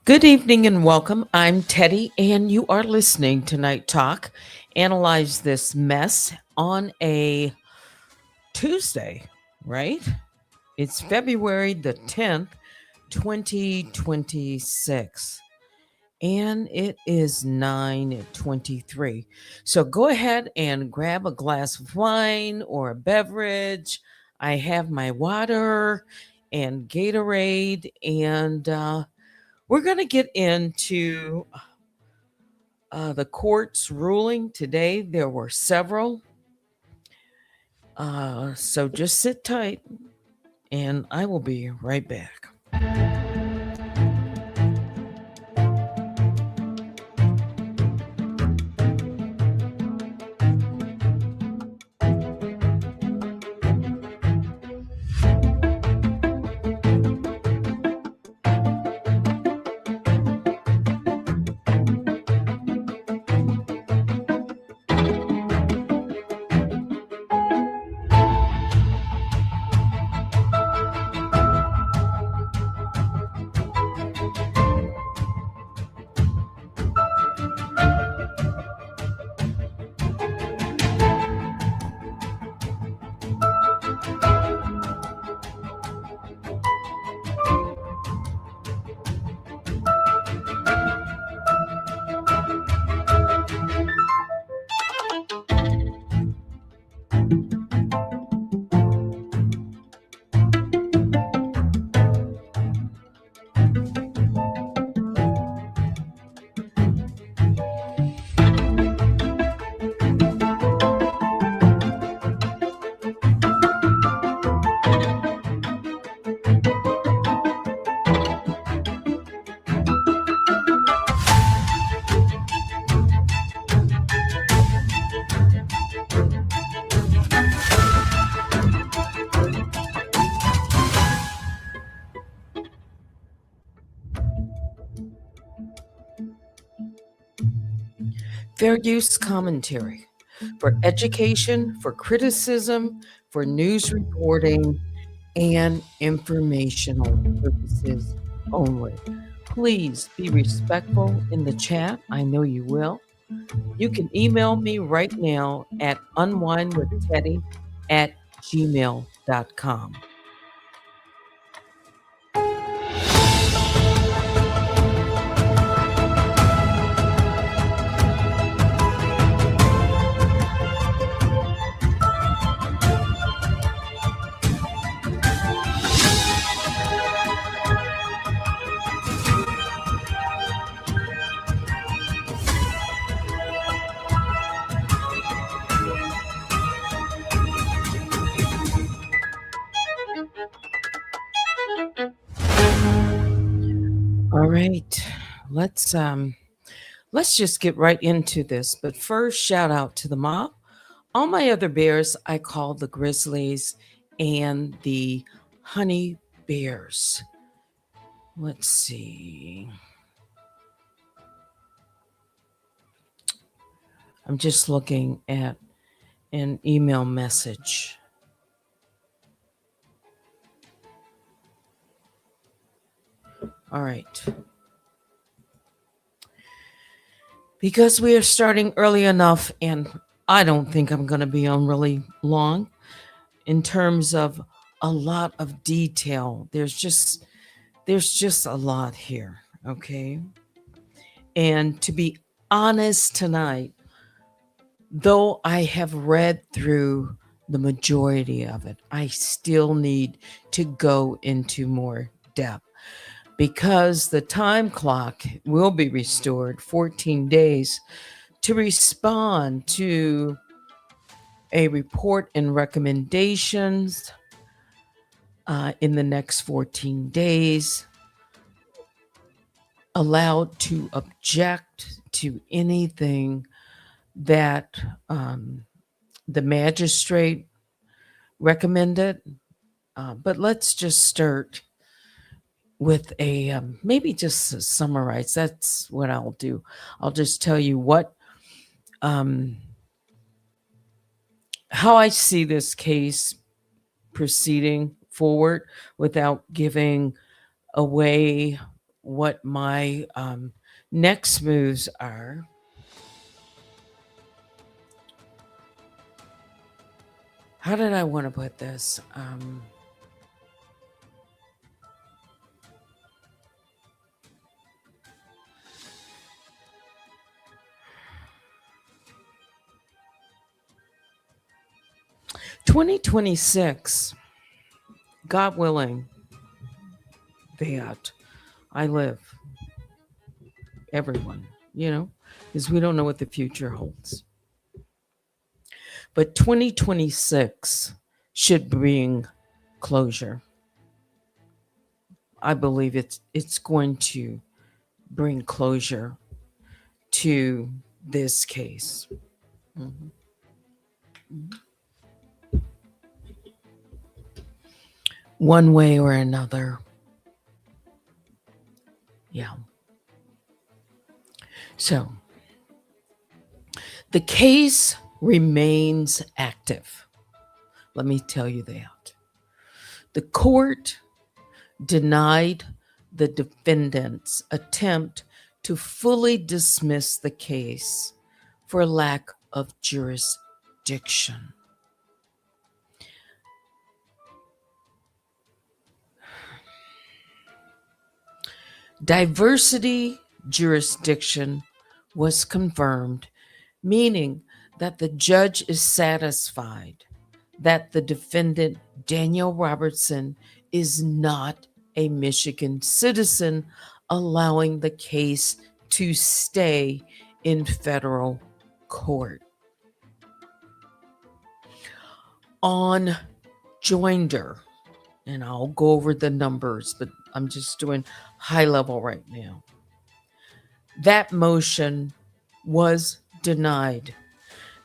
Good evening and welcome. I'm Teddy, and you are listening to Night Talk. Analyze this mess on a Tuesday, right? It's February the 10th, 2026, and it is 9:23. So go ahead and grab a glass of wine or a beverage. I have my water and Gatorade, and we're going to get into the court's ruling today. There were several. So just sit tight and I will be right back. Fair use commentary for education, for criticism, for news reporting, and informational purposes only. Please be respectful in the chat. I know you will. You can email me right now at unwinewithteddy@gmail.com. All right. Let's just get right into this. But first, shout out to the mob. All my other bears I call the grizzlies and the honey bears. Let's see. I'm just looking at an email message. All right. Because we are starting early enough, and I don't think I'm going to be on really long in terms of a lot of detail. There's just a lot here, okay? And to be honest tonight, though I have read through the majority of it, I still need to go into more depth because the time clock will be restored 14 days to respond to a report and recommendations in the next 14 days, allowed to object to anything that the magistrate recommended. But let's just start with a maybe just summarize. That's what I'll do. I'll just tell you what how I see this case proceeding forward without giving away what my next moves are. How did I want to put this? 2026, God willing, that I live, everyone, because we don't know what the future holds. But 2026 should bring closure. I believe it's going to bring closure to this case. Mhm. One way or another. Yeah. So the case remains active. Let me tell you that. The court denied the defendant's attempt to fully dismiss the case for lack of jurisdiction. Diversity jurisdiction was confirmed, meaning that the judge is satisfied that the defendant, Daniel Robertson, is not a Michigan citizen, allowing the case to stay in federal court. On joinder, and I'll go over the numbers, but I'm just doing high level right now. That motion was denied.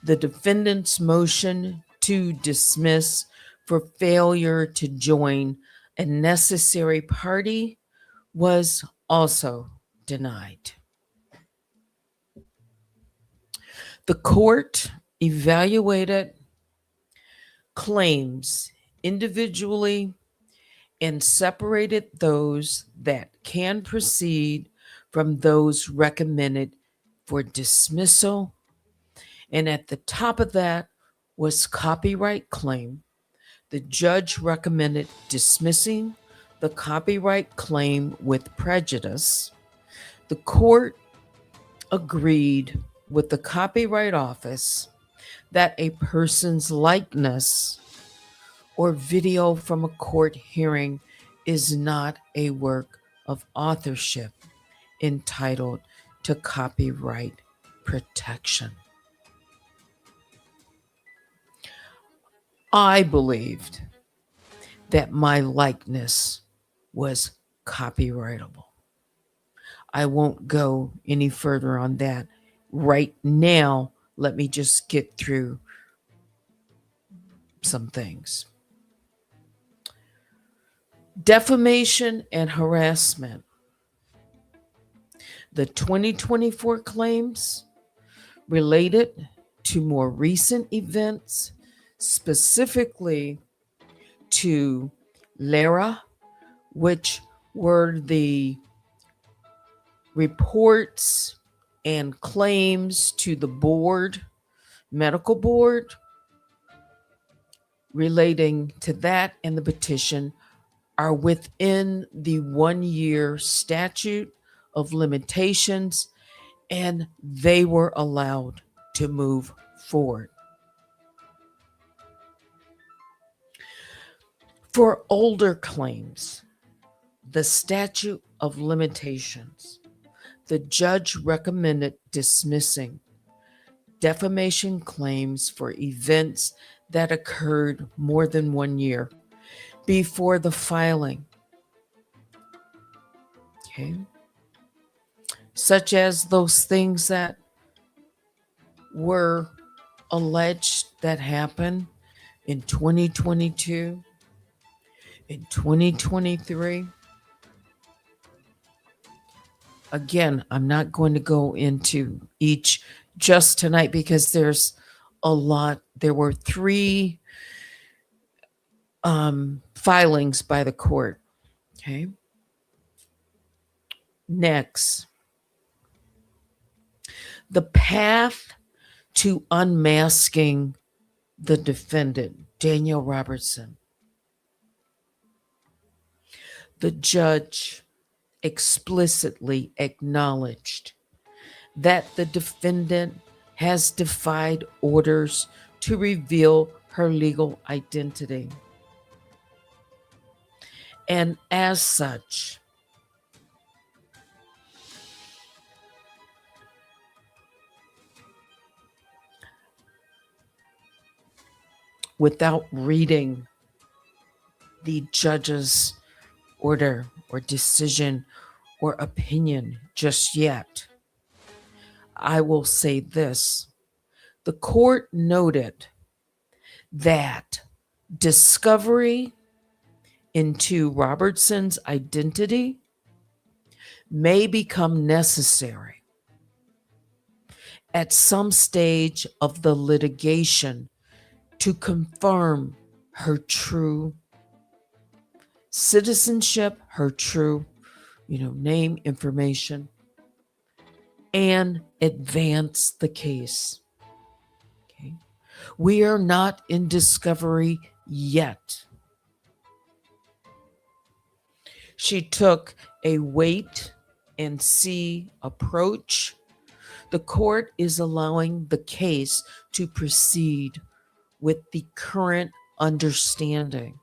The defendant's motion to dismiss for failure to join a necessary party was also denied. The court evaluated claims individually and separated those that can proceed from those recommended for dismissal. And at the top of that was copyright claim. The judge recommended dismissing the copyright claim with prejudice. The court agreed with the Copyright Office that a person's likeness or video from a court hearing is not a work of authorship entitled to copyright protection. I believed that my likeness was copyrightable. I won't go any further on that right now. Let me just get through some things. Defamation and harassment. The 2024 claims related to more recent events, specifically to Lara, which were the reports and claims to the board, medical board, relating to that and the petition are within the 1-year statute of limitations, and they were allowed to move forward. For older claims, the statute of limitations, the judge recommended dismissing defamation claims for events that occurred more than 1 year before the filing. Okay. Such as those things that were alleged that happened in 2022, in 2023. Again, I'm not going to go into each just tonight because there's a lot. There were 3 filings by the court. Okay. Next, the path to unmasking the defendant, Daniel Robertson. The judge explicitly acknowledged that the defendant has defied orders to reveal her legal identity. And as such, without reading the judge's order or decision or opinion just yet, I will say this. The court noted that discovery into Robertson's identity may become necessary at some stage of the litigation to confirm her true citizenship, her true, name, information, and advance the case. Okay. We are not in discovery yet. She took a wait and see approach. The court is allowing the case to proceed with the current understanding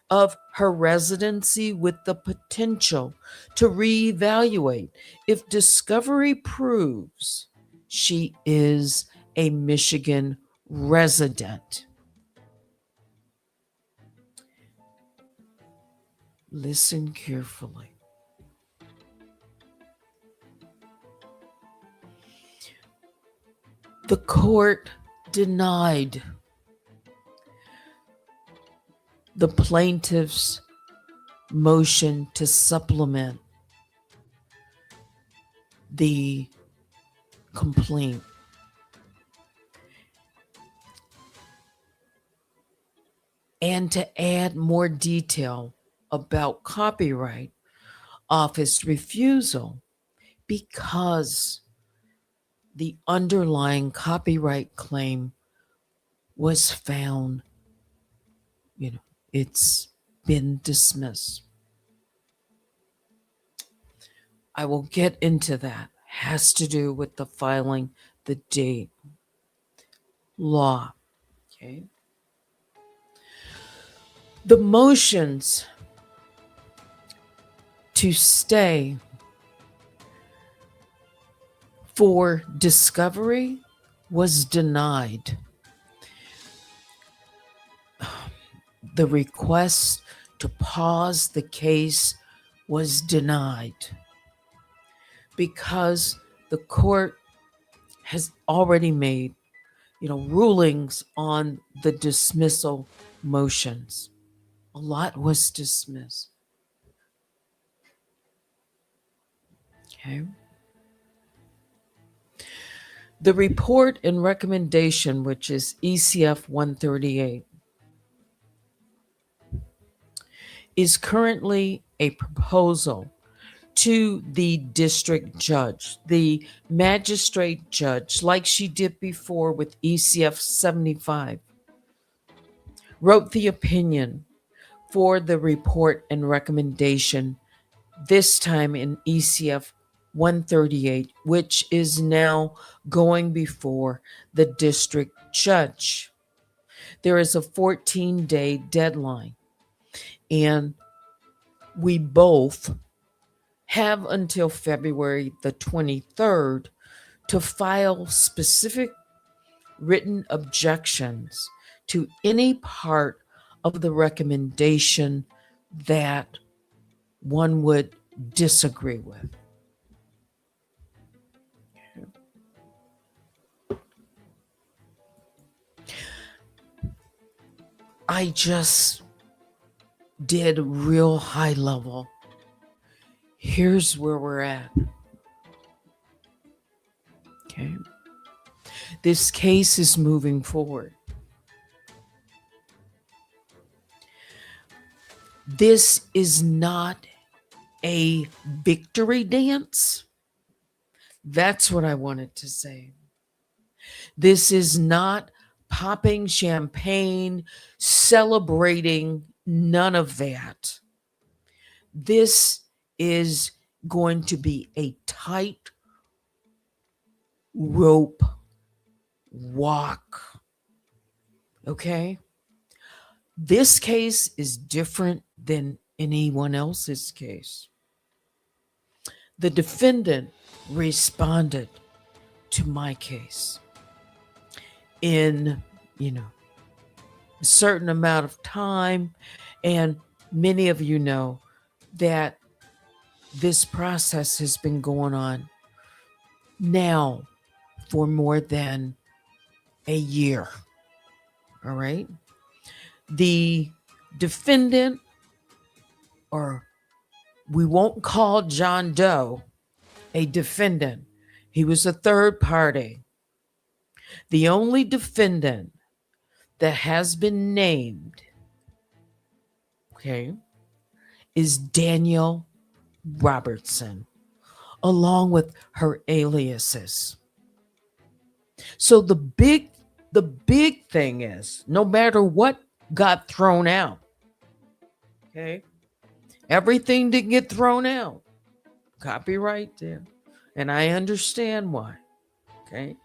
of her residency, with the potential to reevaluate if discovery proves she is a Michigan resident. Listen carefully. The court denied the plaintiff's motion to supplement the complaint. And to add more detail about Copyright Office refusal, because the underlying copyright claim was found, it's been dismissed. I will get into that. Has to do with the filing, the date, law. Okay. The motions to stay for discovery was denied. The request to pause the case was denied because the court has already made, rulings on the dismissal motions. A lot was dismissed. Okay. The report and recommendation, which is ECF 138, is currently a proposal to the district judge, the magistrate judge, like she did before with ECF 75, wrote the opinion for the report and recommendation, this time in ECF 138, which is now going before the district judge. There is a 14-day deadline, and we both have until February the 23rd to file specific written objections to any part of the recommendation that one would disagree with. I just did real high level. Here's where we're at. Okay. This case is moving forward. This is not a victory dance. That's what I wanted to say. This is not popping champagne, celebrating, none of that. This is going to be a tight rope walk. Okay? This case is different than anyone else's case. The defendant responded to my case in, a certain amount of time. And many of you know that this process has been going on now for more than a year. All right. The defendant, or we won't call John Doe a defendant. He was a third party. The only defendant that has been named, okay, is Danielle Robertson, along with her aliases. So the big thing is, no matter what got thrown out, okay, everything didn't get thrown out. Copyright there. And I understand why. Okay.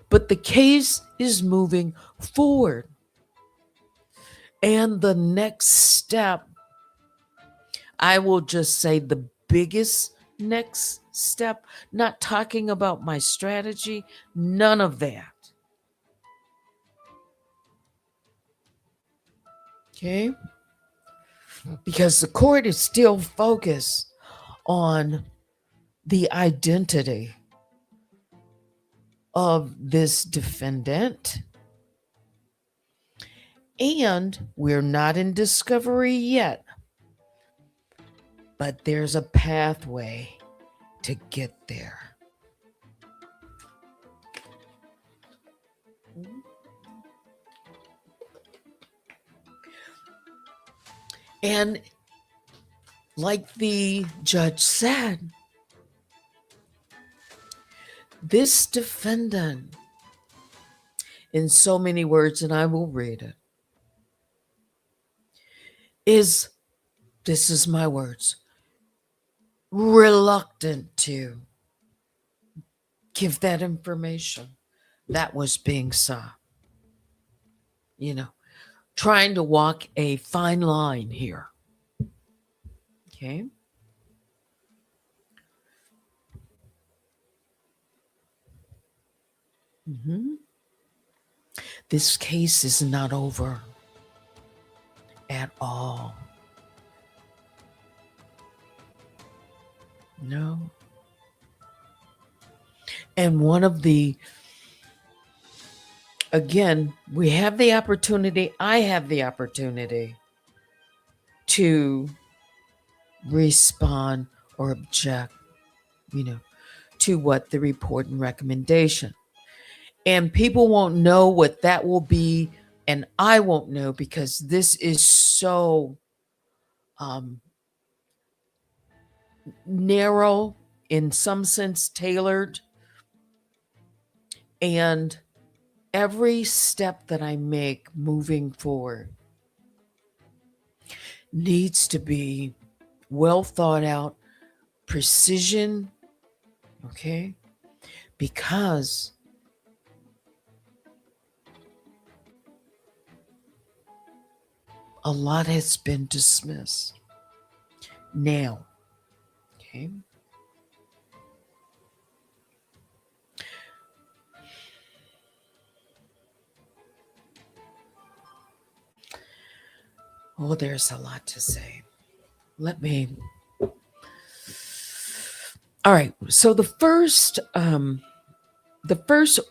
But the case is moving forward. And the next step, I will just say the biggest next step, not talking about my strategy, none of that. Okay? Because the court is still focused on the identity of this defendant. And we're not in discovery yet, but there's a pathway to get there. And like the judge said, this defendant, in so many words, and I will read it, this is my words, reluctant to give that information that was being sought. Trying to walk a fine line here. Okay. This case is not over at all. No. And again, we have the opportunity, I have the opportunity to respond or object, to what the report and recommendation. And people won't know what that will be, and I won't know, because this is so narrow, in some sense tailored, and every step that I make moving forward needs to be well thought out, precision, okay? Because a lot has been dismissed now, okay? Oh, there's a lot to say. All right. So the first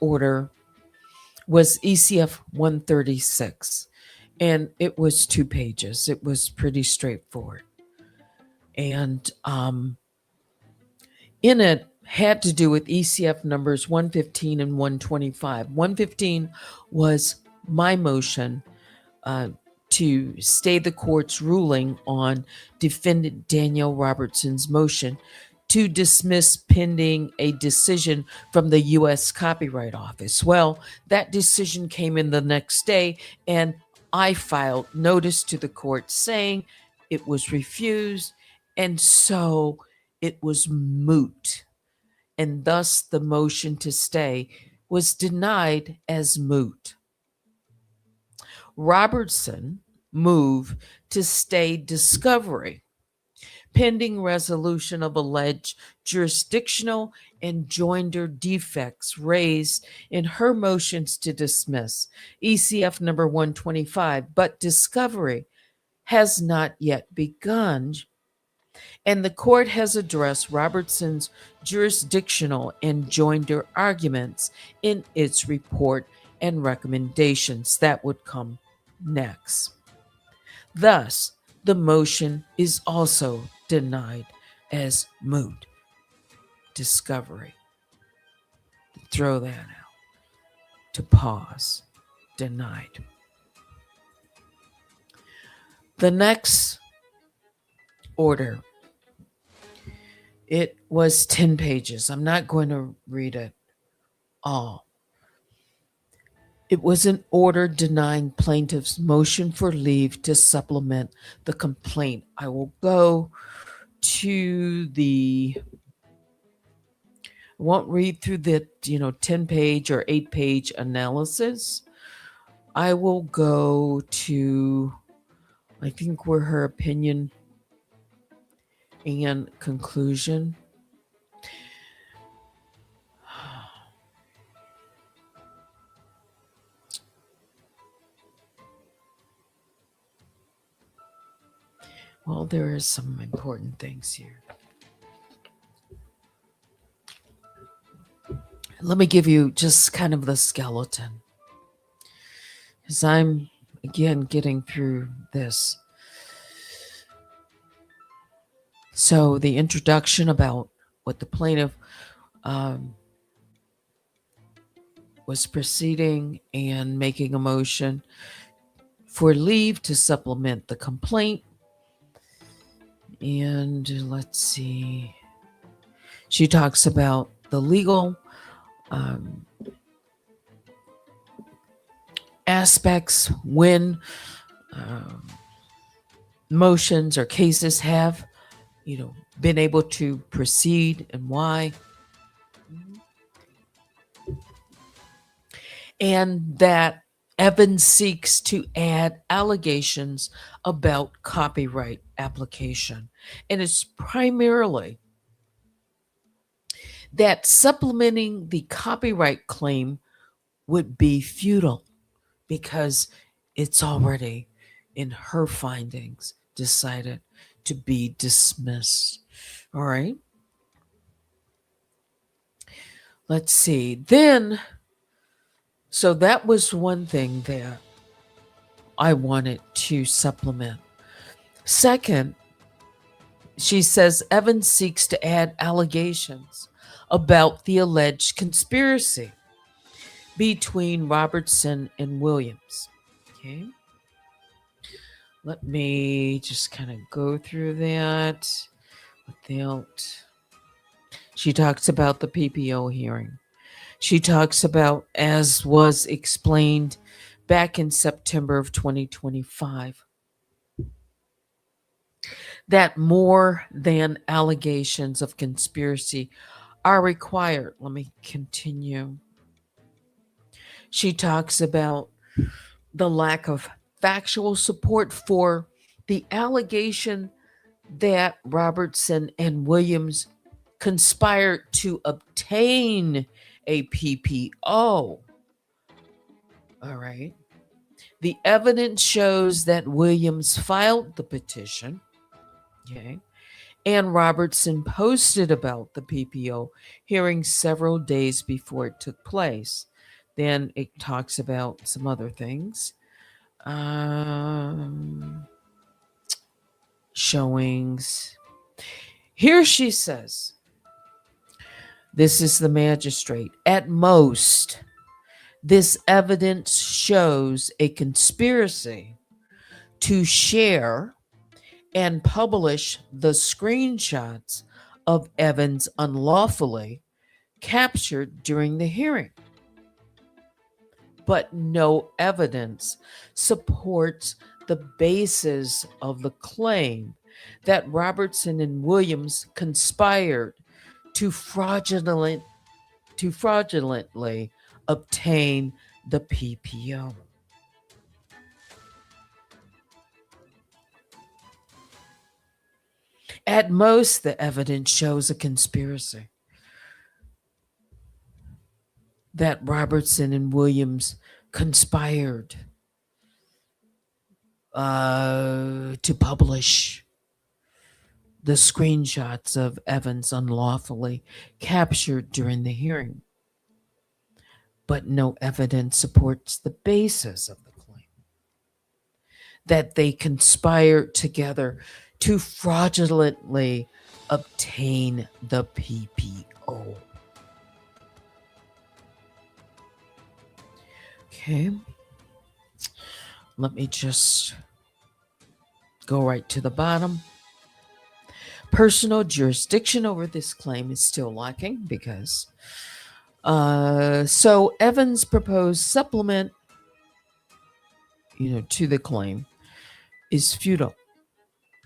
order was ECF 136, and it was 2 pages. It was pretty straightforward. And in it had to do with ECF numbers 115 and 125. 115 was my motion to stay the court's ruling on defendant Danielle Robertson's motion to dismiss pending a decision from the U.S. Copyright Office. Well, that decision came in the next day, and I filed notice to the court saying it was refused, and so it was moot. And thus the motion to stay was denied as moot. Robertson moved to stay discovery pending resolution of alleged jurisdictional and joinder defects raised in her motions to dismiss ECF number 125, but discovery has not yet begun, and the court has addressed Robertson's jurisdictional and joinder arguments in its report and recommendations that would come next. Thus, the motion is also denied as moot. Discovery. Throw that out. To pause. Denied. The next order, it was 10 pages. I'm not going to read it all. It was an order denying plaintiff's motion for leave to supplement the complaint. I will go to I won't read through the 10-page or 8-page analysis. I will go to, I think, where her opinion and conclusion. Well, there are some important things here. Let me give you just kind of the skeleton, because I'm, again, getting through this. So the introduction about what the plaintiff was proceeding and making a motion for leave to supplement the complaint. And let's see. She talks about the legal aspects when motions or cases have, been able to proceed and why. And that Evans seeks to add allegations about copyright application. And it's primarily that supplementing the copyright claim would be futile because it's already, in her findings, decided to be dismissed. All right. Let's see. Then, so that was one thing that I wanted to supplement. Second, she says Evans seeks to add allegations about the alleged conspiracy between Robertson and Williams. Okay. Let me just kind of go through that without. She talks about the PPO hearing. She talks about, as was explained back in September of 2025, that more than allegations of conspiracy are required. Let me continue. She talks about the lack of factual support for the allegation that Robertson and Williams conspired to obtain a PPO. All right. The evidence shows that Williams filed the petition. Okay. And Robertson posted about the PPO hearing several days before it took place. Then it talks about some other things. Showings. Here she says, this is the magistrate. At most, this evidence shows a conspiracy to share and publish the screenshots of Evans unlawfully captured during the hearing. But no evidence supports the basis of the claim that Robertson and Williams conspired to fraudulently obtain the PPO. At most, the evidence shows a conspiracy that Robertson and Williams conspired to publish the screenshots of Evans unlawfully captured during the hearing. But no evidence supports the basis of the claim that they conspired together to fraudulently obtain the PPO. Okay. Let me just go right to the bottom. Personal jurisdiction over this claim is still lacking because so Evans' proposed supplement, to the claim is futile.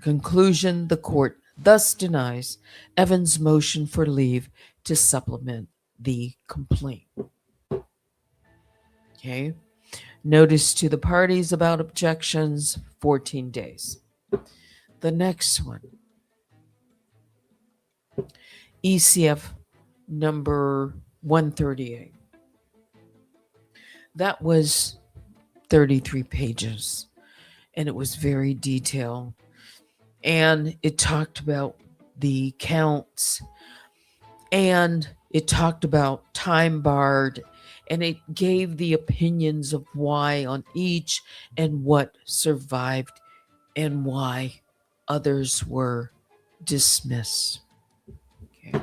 Conclusion: the court thus denies Evans' motion for leave to supplement the complaint. Okay. Notice to the parties about objections, 14 days. The next one, ECF number 138. That was 33 pages, and it was very detailed. And it talked about the counts, and it talked about time barred, and it gave the opinions of why on each and what survived and why others were dismissed. Okay.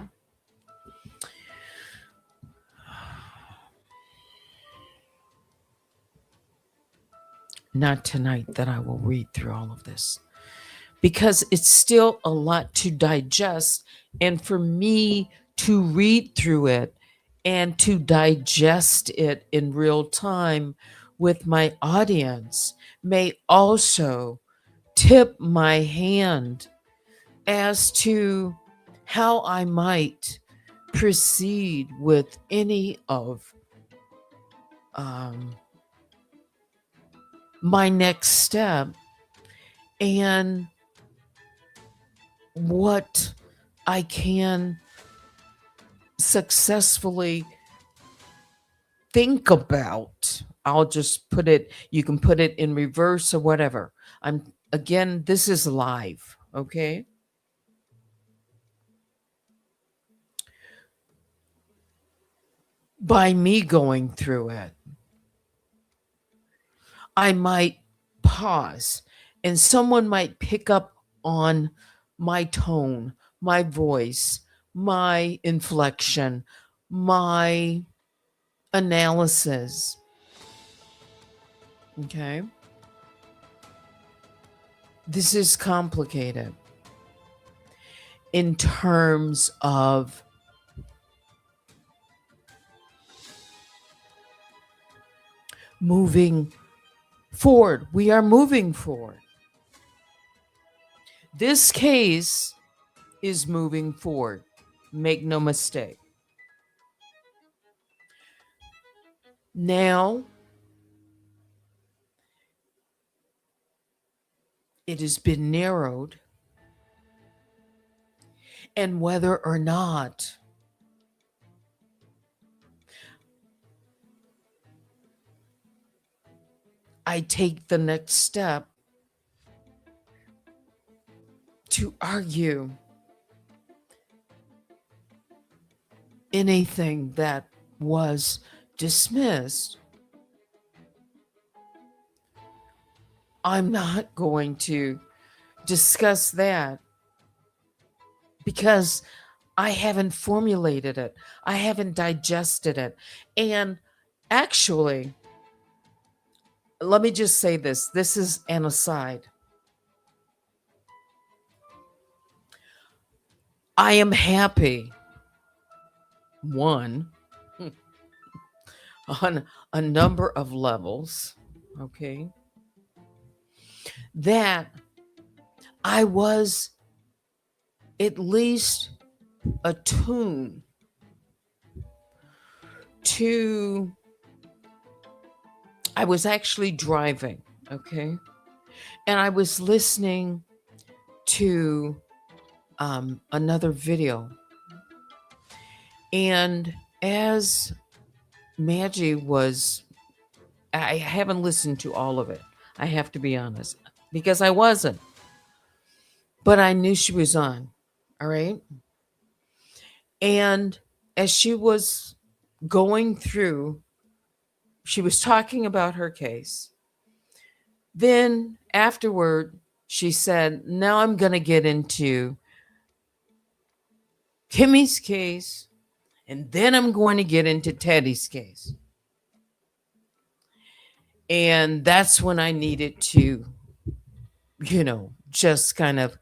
Not tonight that I will read through all of this, because it's still a lot to digest, and for me to read through it and to digest it in real time with my audience may also tip my hand as to how I might proceed with any of my next step and what I can successfully think about. I'll just put it, you can put it in reverse or whatever. Again, this is live, okay? By me going through it, I might pause and someone might pick up on my tone, my voice, my inflection, my analysis. Okay? This is complicated in terms of moving forward. We are moving forward. This case is moving forward. Make no mistake. Now, it has been narrowed, and whether or not I take the next step to argue anything that was dismissed, I'm not going to discuss that because I haven't formulated it. I haven't digested it. And actually, let me just say this. This is an aside. I am happy, one, on a number of levels, okay, that I was at least attuned to, I was actually driving, okay, and I was listening to another video. And as Maggie was, I haven't listened to all of it. I have to be honest, because I wasn't, but I knew she was on. All right. And as she was going through, she was talking about her case. Then afterward, she said, now I'm going to get into Kimmy's case, and then I'm going to get into Teddy's case. And that's when I needed to, just kind of,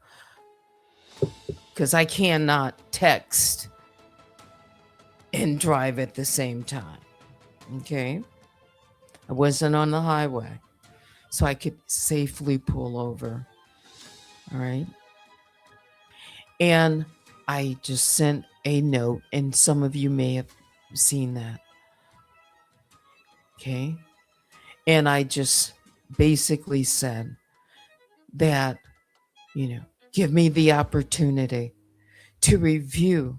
because I cannot text and drive at the same time. Okay. I wasn't on the highway, so I could safely pull over. All right. And I just sent a note, and some of you may have seen that. Okay. And I just basically said that, give me the opportunity to review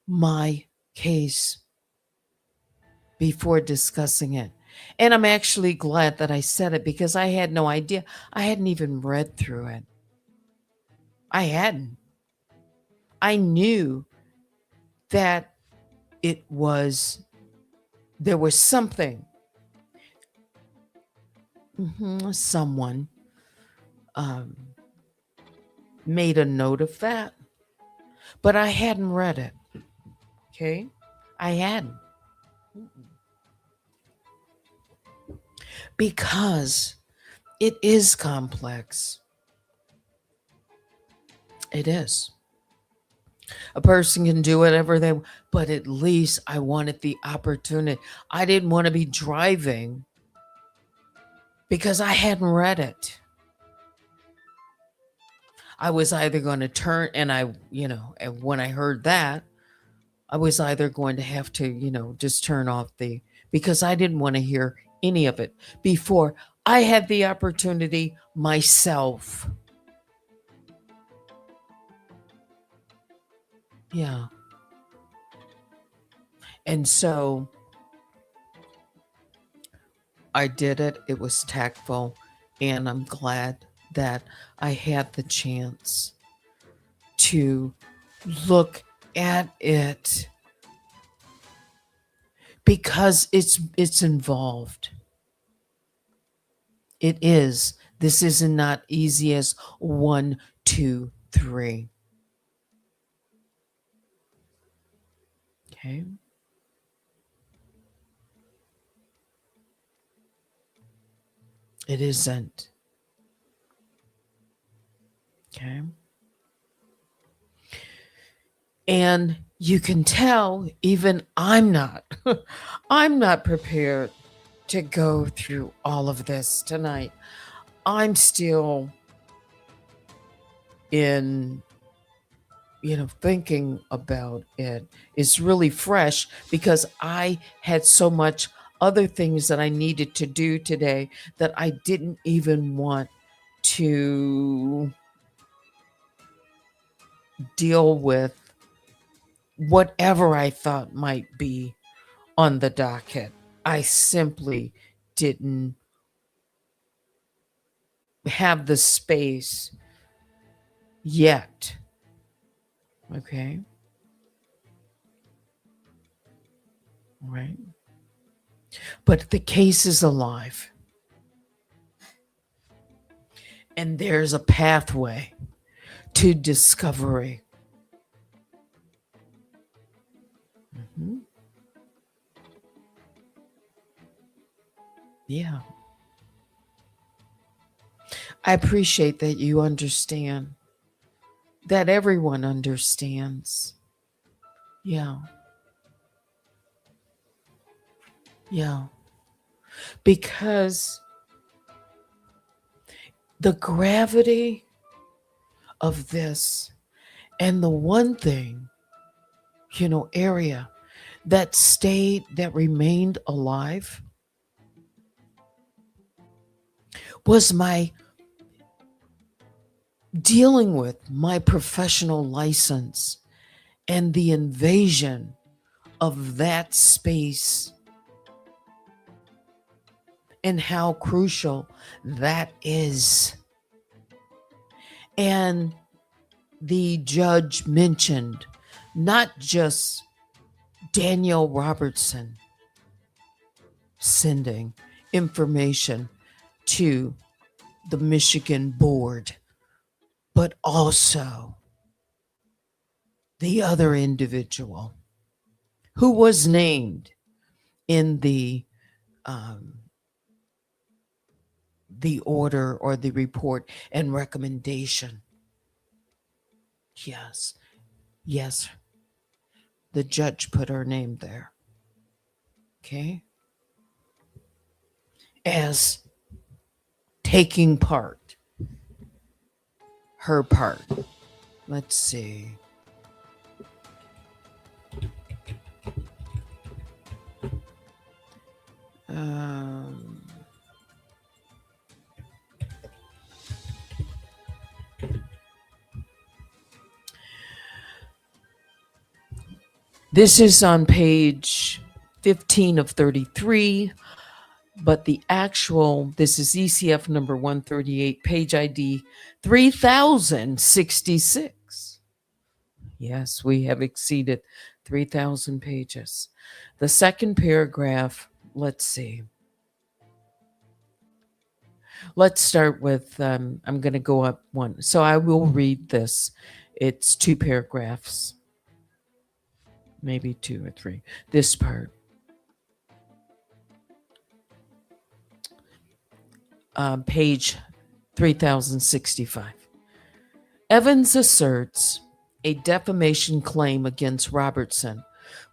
my case before discussing it. And I'm actually glad that I said it, because I had no idea. I hadn't even read through it. I hadn't. I knew that there was something. Someone made a note of that, but I hadn't read it. Okay. I hadn't. Because it is complex. It is. A person can do whatever they want, but at least I wanted the opportunity. I didn't want to be driving because I hadn't read it. I was either going to turn, and and when I heard that, I was either going to have to, just turn off because I didn't want to hear any of it before I had the opportunity myself. Yeah. And so I did it. It was tactful. And I'm glad that I had the chance to look at it, because it's involved. It is. This is not easy as 1, 2, 3. Okay. It isn't. Okay. And you can tell even I'm not prepared to go through all of this tonight. I'm still in, thinking about it. It's really fresh because I had so much other things that I needed to do today that I didn't even want to deal with whatever I thought might be on the docket. I simply didn't have the space yet. Okay. Right. But the case is alive. And there's a pathway to discovery. Yeah. I appreciate that you understand, that everyone understands. Yeah. Yeah. Because the gravity of this, and the one thing, area that remained alive was my dealing with my professional license and the invasion of that space and how crucial that is. And the judge mentioned not just Daniel Robertson sending information to the Michigan board, but also the other individual who was named in the order or the report and recommendation. Yes, the judge put her name there. Okay. As taking part, her part. Let's see. This is on page 15 of 33, but this is ECF number 138, page ID 3066. Yes, we have exceeded 3,000 pages. The second paragraph, let's see. Let's start with, I'm going to go up one. So I will read this. It's 2 paragraphs, maybe 2 or 3. This part. Page 3065. Evans asserts a defamation claim against Robertson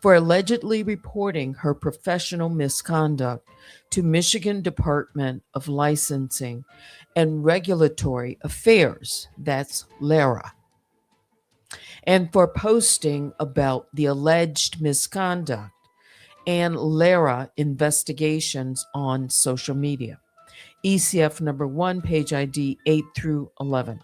for allegedly reporting her professional misconduct to Michigan Department of Licensing and Regulatory Affairs, that's LARA, and for posting about the alleged misconduct and LARA investigations on social media. ECF number 1, page ID 8 through 11.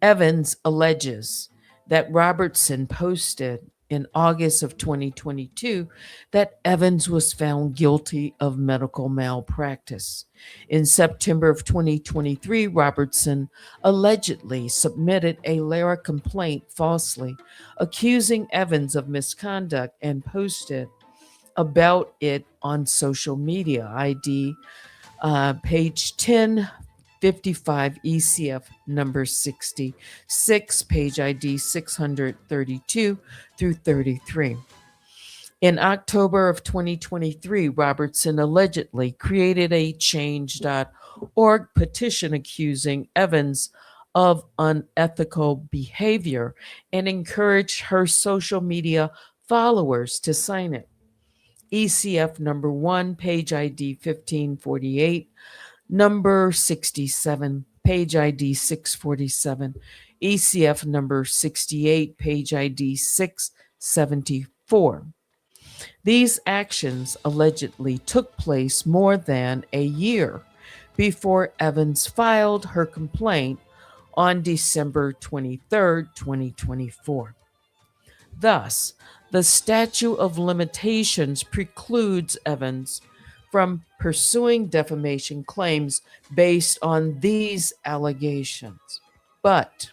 Evans alleges that Robertson posted in August of 2022 that Evans was found guilty of medical malpractice. In September of 2023, Robertson allegedly submitted a LARA complaint falsely, accusing Evans of misconduct and posted about it on social media. ID page 1055, ECF number 66, page ID 632 through 33. In October of 2023, Robertson allegedly created a change.org petition accusing Evans of unethical behavior and encouraged her social media followers to sign it. ECF number 1, page ID 1548, number 67, page ID 647, ECF number 68, page ID 674. These actions allegedly took place more than a year before Evans filed her complaint on December 23, 2024. Thus, the statute of limitations precludes Evans from pursuing defamation claims based on these allegations. But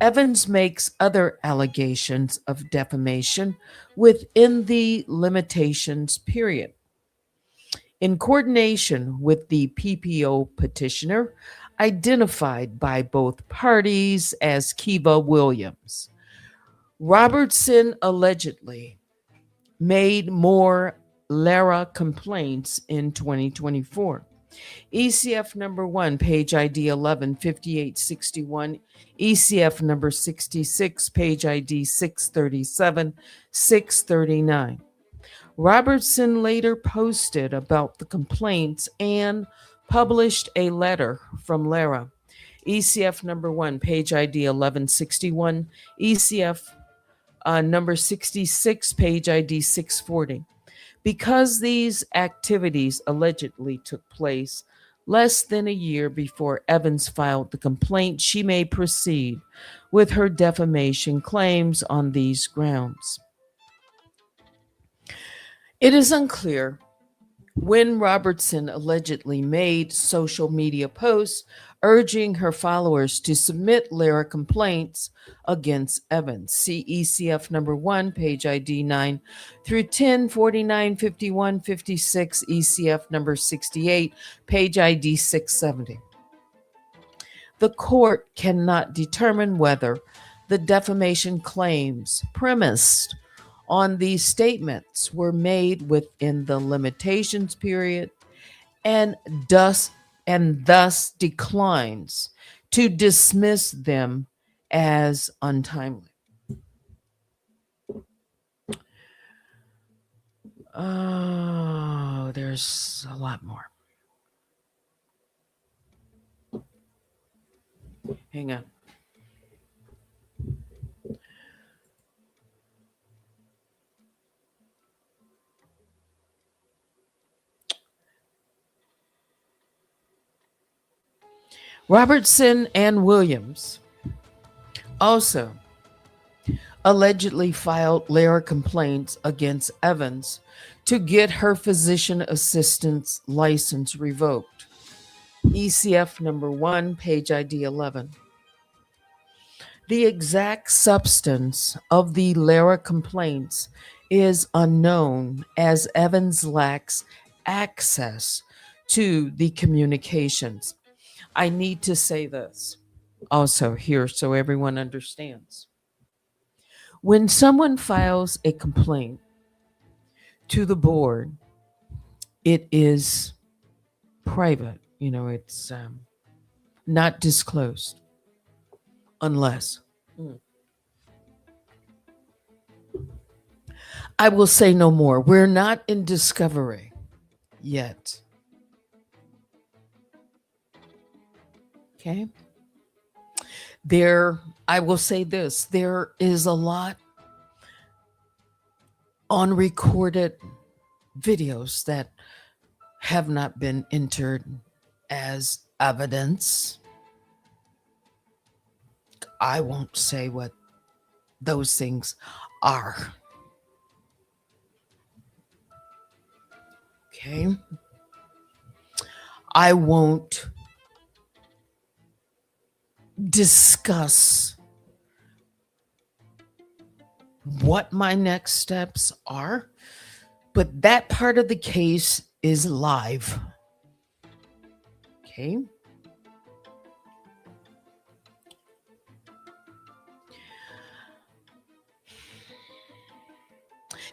Evans makes other allegations of defamation within the limitations period. In coordination with the PPO petitioner, identified by both parties as Kiva Williams, Robertson allegedly made more LARA complaints in 2024. ECF number 1, page ID 115861. ECF number 66, page ID 637, 639. Robertson later posted about the complaints and published a letter from Lara. ECF number 1, page ID 1161. ECF number 66, page ID 640. Because these activities allegedly took place less than a year before Evans filed the complaint, she may proceed with her defamation claims on these grounds. It is unclear when Robertson allegedly made social media posts urging her followers to submit Lara complaints against Evans. See ECF number 1, page ID 9 through 10, 49, 51, 56, ECF number 68, page ID 670. The court cannot determine whether the defamation claims premised on these statements were made within the limitations period and thus declines to dismiss them as untimely. Oh, there's a lot more. Hang on. Robertson and Williams also allegedly filed Lara complaints against Evans to get her physician assistant's license revoked. ECF number 1, page ID 11. The exact substance of the Lara complaints is unknown, as Evans lacks access to the communications. I need to say this also here so everyone understands. When someone files a complaint to the board, it is private. It's not disclosed unless. I will say no more. We're not in discovery yet. Okay. I will say this, there is a lot on recorded videos that have not been entered as evidence. I won't say what those things are. Okay. I won't discuss what my next steps are, but that part of the case is live. Okay.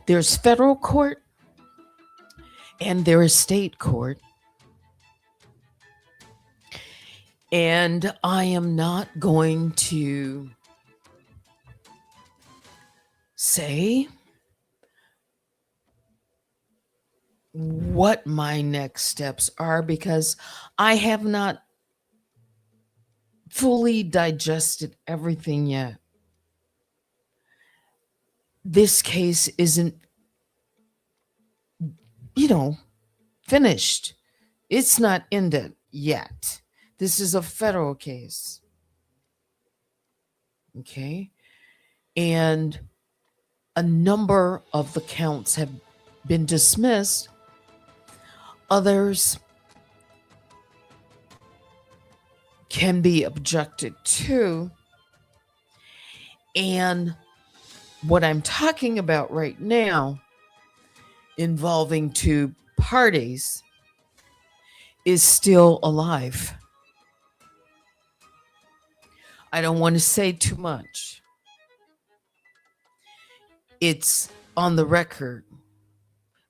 There's federal court and there is state court. And I am not going to say what my next steps are because I have not fully digested everything yet. This case isn't, finished. It's not ended yet. This is a federal case. Okay. And a number of the counts have been dismissed. Others can be objected to. And what I'm talking about right now, involving two parties, is still alive. I don't want to say too much. It's on the record.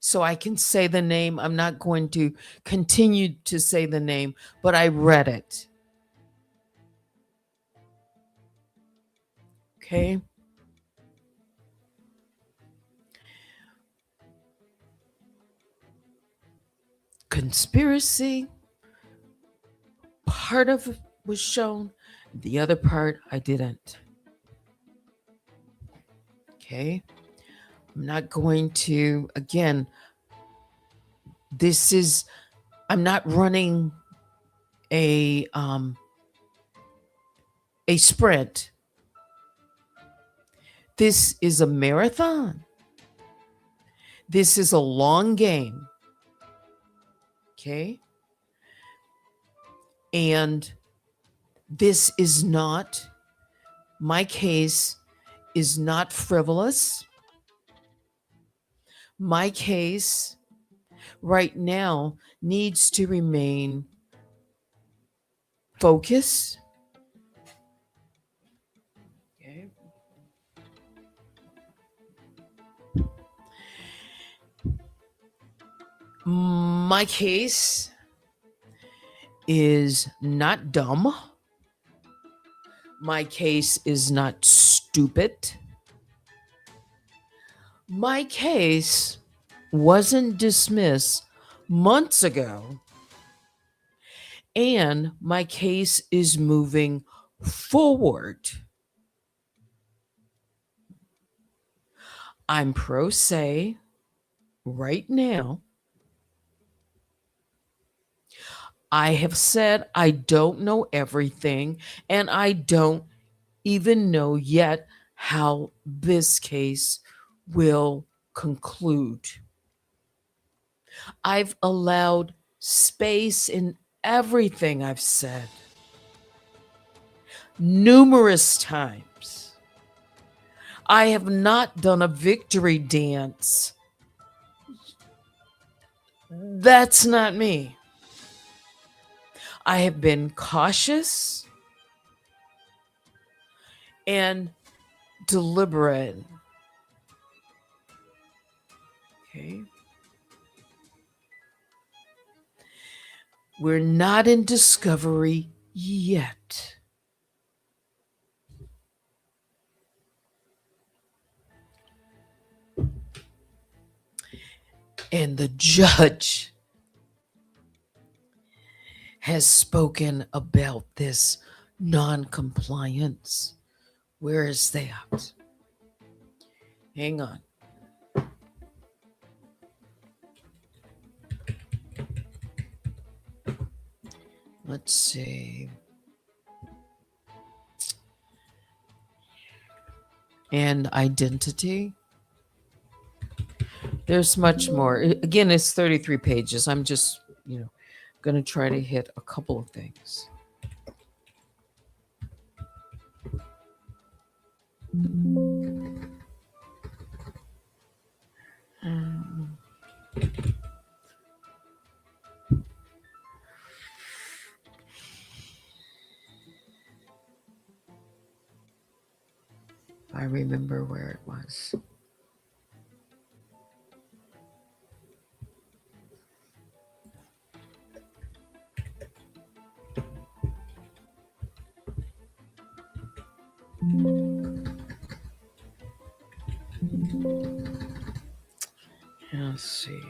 so I can say the name. I'm not going to continue to say the name, but I read it. Okay. Conspiracy, part of it was shown, the other part I didn't. Okay. I'm not going to, again, I'm not running a sprint. This is a marathon. This is a long game. Okay. And this is not, my case is not frivolous. My case right now needs to remain focused. Okay. My case is not dumb. My case is not stupid. My case wasn't dismissed months ago, and my case is moving forward. I'm pro se right now. I have said I don't know everything, and I don't even know yet how this case will conclude. I've allowed space in everything I've said numerous times. I have not done a victory dance. That's not me. I have been cautious and deliberate. Okay. We're not in discovery yet. And the judge has spoken about this non-compliance. Where is that? Hang on. Let's see. And identity. There's much more. Again, it's 33 pages. I'm just, going to try to hit a couple of things. I remember where it was. Let's see.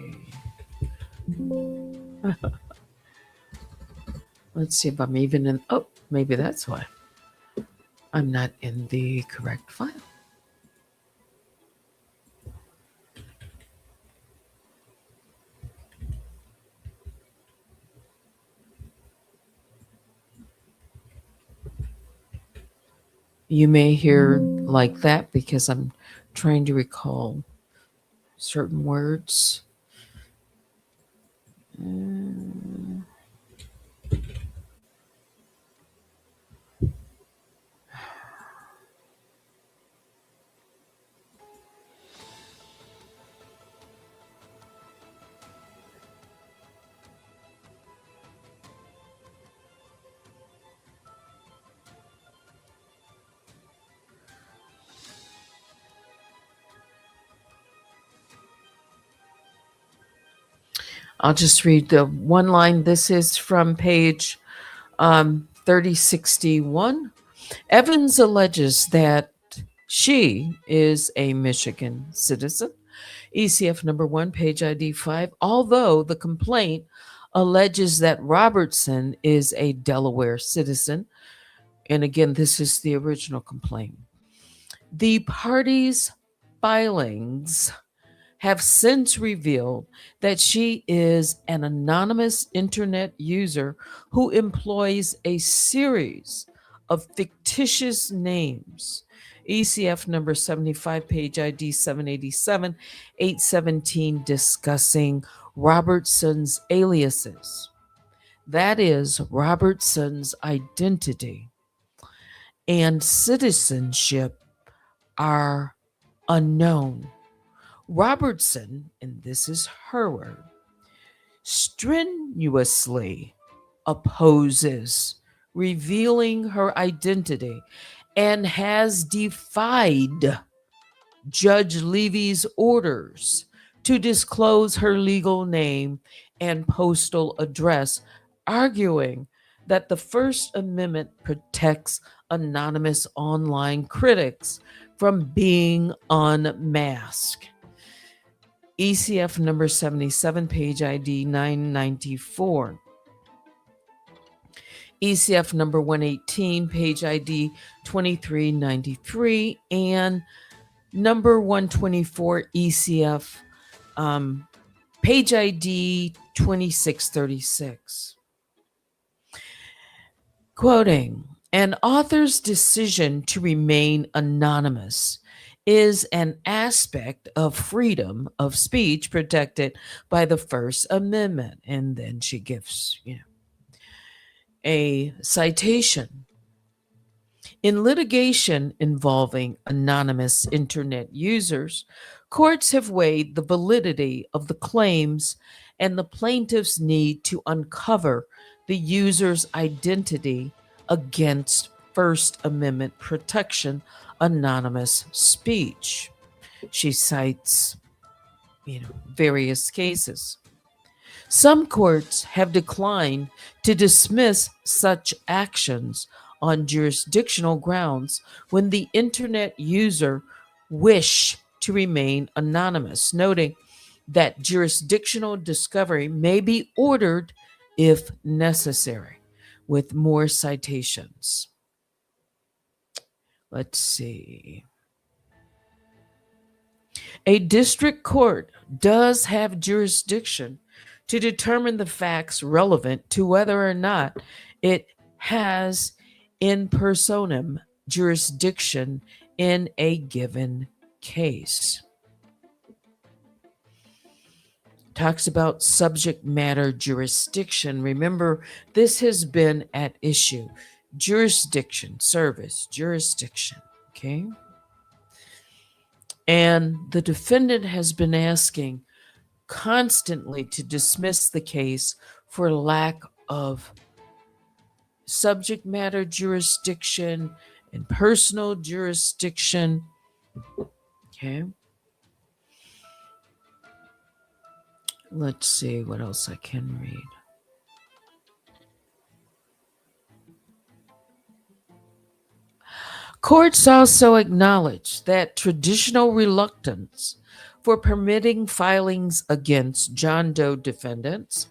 Let's see if I'm even in. Oh, maybe that's why I'm not in the correct file. You may hear like that because I'm trying to recall certain words. I'll just read the one line. This is from page 3061. Evans alleges that she is a Michigan citizen. ECF number 1, page ID 5. Although the complaint alleges that Robertson is a Delaware citizen, and again, this is the original complaint, the parties' filings have since revealed that she is an anonymous internet user who employs a series of fictitious names. ECF number 75, page ID 787, 817, discussing Robertson's aliases. That is, Robertson's identity and citizenship are unknown. Robertson, and this is her word, strenuously opposes revealing her identity and has defied Judge Levy's orders to disclose her legal name and postal address, arguing that the First Amendment protects anonymous online critics from being unmasked. ECF number 77, page ID 994. ECF number 118, page ID 2393, and number 124, ECF page ID 2636. Quoting, an author's decision to remain anonymous is an aspect of freedom of speech protected by the First Amendment. And then she gives, a citation. In litigation involving anonymous internet users, courts have weighed the validity of the claims and the plaintiff's need to uncover the user's identity against First Amendment protection anonymous speech. She cites, various cases. Some courts have declined to dismiss such actions on jurisdictional grounds when the internet user wish to remain anonymous, noting that jurisdictional discovery may be ordered if necessary, with more citations. Let's see. A district court does have jurisdiction to determine the facts relevant to whether or not it has in personam jurisdiction in a given case. Talks about subject matter jurisdiction. Remember, this has been at issue. Jurisdiction, service, jurisdiction, okay? And the defendant has been asking constantly to dismiss the case for lack of subject matter jurisdiction and personal jurisdiction, okay? Let's see what else I can read. Courts also acknowledge that traditional reluctance for permitting filings against John Doe defendants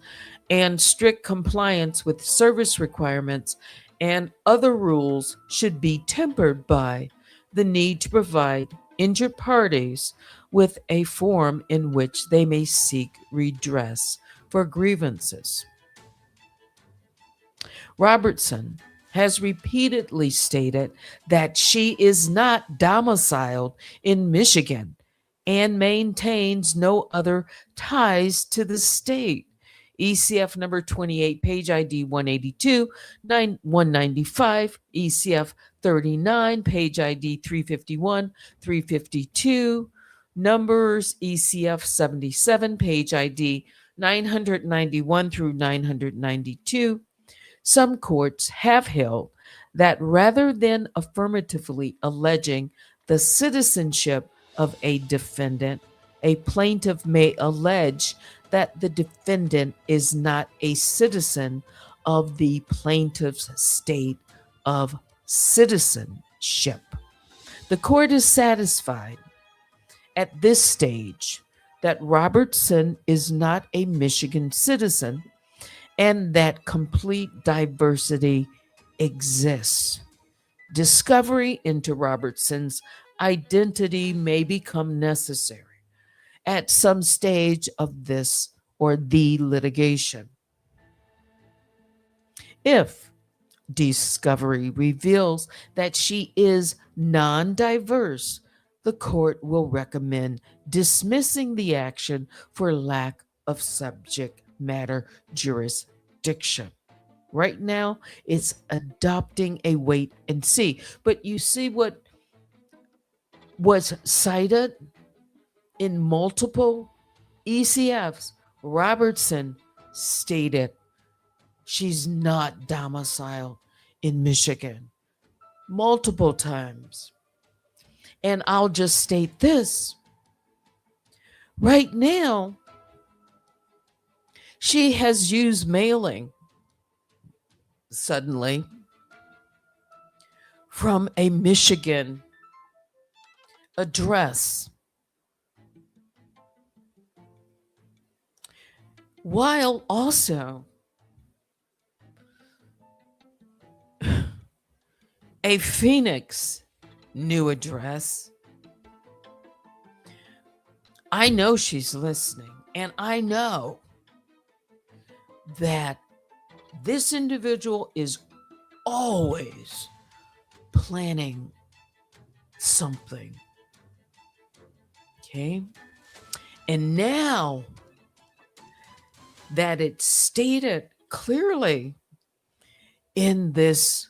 and strict compliance with service requirements and other rules should be tempered by the need to provide injured parties with a forum in which they may seek redress for grievances. Robertson has repeatedly stated that she is not domiciled in Michigan and maintains no other ties to the state. ECF number 28, page ID 182, 195, ECF 39, page ID 351, 352, numbers ECF 77, page ID 991 through 992. Some courts have held that rather than affirmatively alleging the citizenship of a defendant, a plaintiff may allege that the defendant is not a citizen of the plaintiff's state of citizenship. The court is satisfied at this stage that Robertson is not a Michigan citizen and that complete diversity exists. Discovery into Robertson's identity may become necessary at some stage of this or the litigation. If discovery reveals that she is non-diverse, the court will recommend dismissing the action for lack of subject matter jurisdiction. Right now, it's adopting a wait and see. But you see what was cited in multiple ECFs? Robertson stated she's not domiciled in Michigan multiple times. And I'll just state this. Right now, she has used mailing suddenly from a Michigan address, while also a Phoenix new address. I know she's listening, and I know that this individual is always planning something. Okay? And now that it's stated clearly in this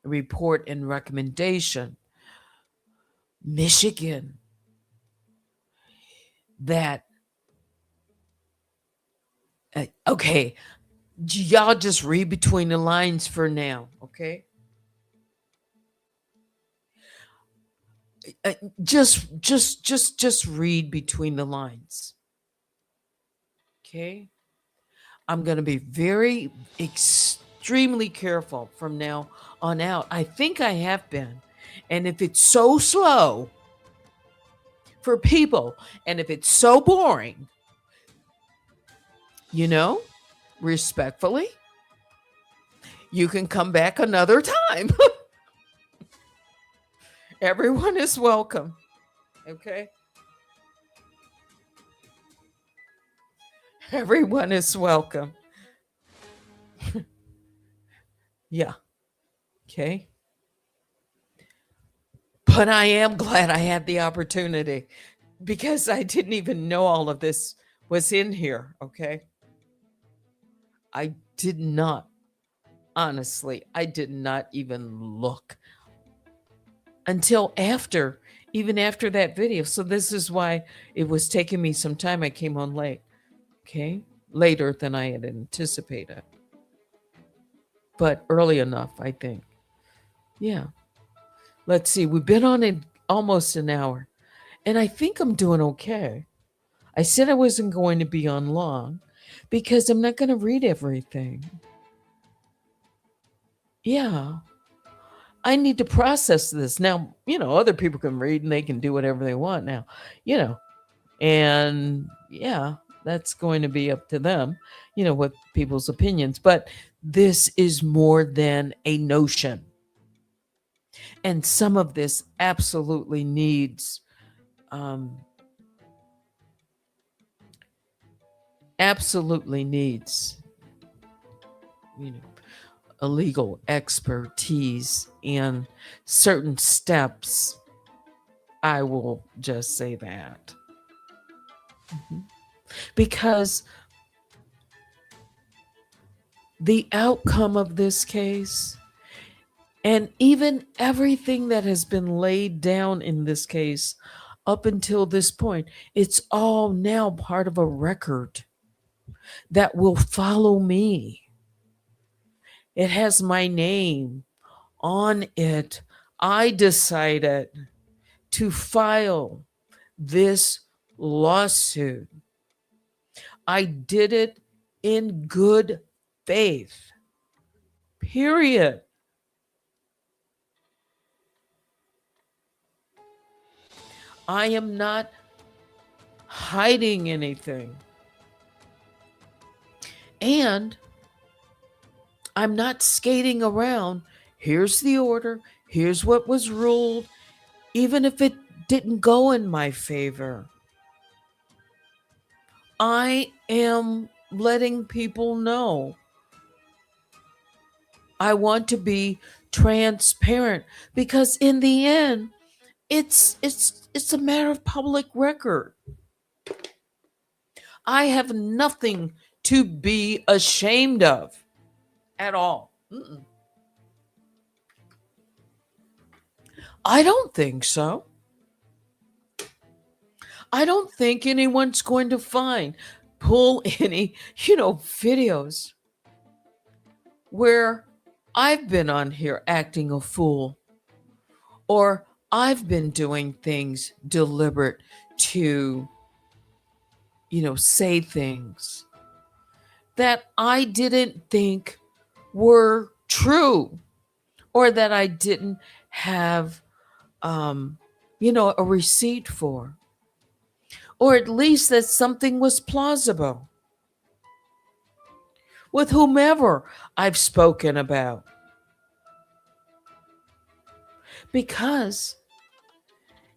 report and recommendation, Michigan, that, okay, y'all just read between the lines for now, okay? Just read between the lines, okay? I'm going to be very extremely careful from now on out. I think I have been. And if it's so slow for people, and if it's so boring, respectfully, you can come back another time. Everyone is welcome. Okay? Everyone is welcome. Yeah. Okay. But I am glad I had the opportunity because I didn't even know all of this was in here. Okay. I did not, honestly, I did not even look until even after that video. So this is why it was taking me some time. I came on late. Okay. Later than I had anticipated. But early enough, I think. Yeah. Let's see. We've been on it almost an hour. And I think I'm doing okay. I said I wasn't going to be on long because I'm not going to read everything. Yeah. I need to process this. Now, other people can read and they can do whatever they want now, And yeah, that's going to be up to them, what people's opinions. But this is more than a notion. And some of this absolutely needs a legal expertise and certain steps. I will just say that. Because the outcome of this case and even everything that has been laid down in this case up until this point, it's all now part of a record that will follow me. It has my name on it. I decided to file this lawsuit I did it in good faith. Period. I am not hiding anything. And I'm not skating around. Here's the order. Here's what was ruled, even if it didn't go in my favor. I am letting people know. I want to be transparent because in the end, it's a matter of public record. I have nothing to be ashamed of at all. Mm-mm. I don't think so. I don't think anyone's going to pull any, videos where I've been on here acting a fool or I've been doing things deliberate to, say things that I didn't think were true or that I didn't have, a receipt for, or at least that something was plausible with whomever I've spoken about. Because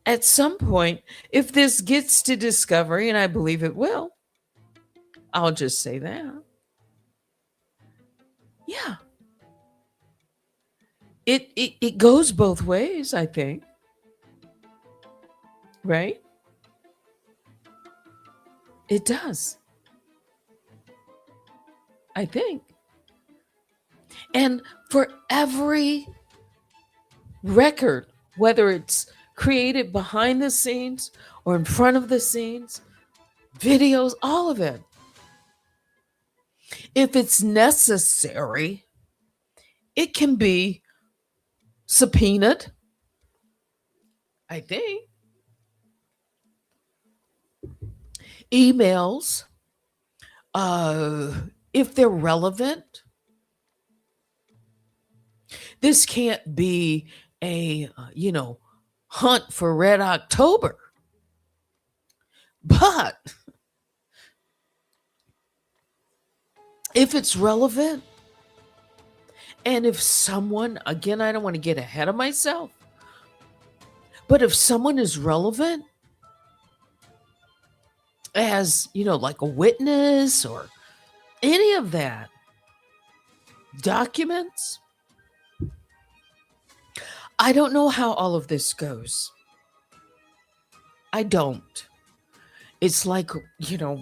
at some point, if this gets to discovery, and I believe it will, I'll just say that. Yeah. It goes both ways, I think. Right? It does. I think. And for every record, whether it's created behind the scenes or in front of the scenes, videos, all of it, if it's necessary, it can be subpoenaed, I think. Emails, if they're relevant. This can't be a, hunt for Red October. But if it's relevant, and if someone, again, I don't want to get ahead of myself, but if someone is relevant as, like a witness or any of that, documents, I don't know how all of this goes. I don't. It's like,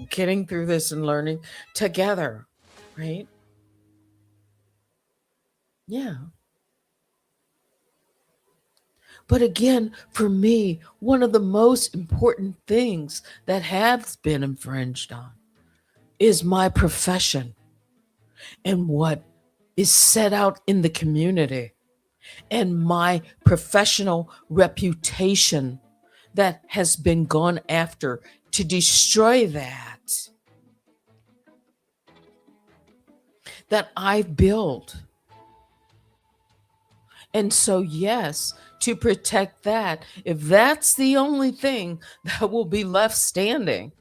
getting through this and learning together, right? Yeah. But again, for me, one of the most important things that has been infringed on is my profession and what is set out in the community and my professional reputation that has been gone after to destroy that I've built. And so, yes, to protect that, if that's the only thing that will be left standing,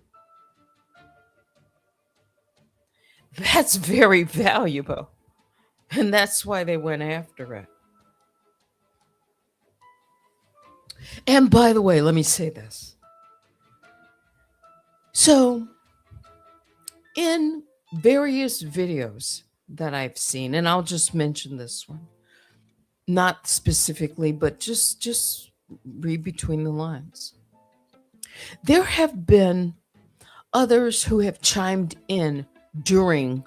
that's very valuable. And that's why they went after it. And by the way, let me say this. So, in various videos that I've seen, and I'll just mention this one, not specifically, but just read between the lines. There have been others who have chimed in during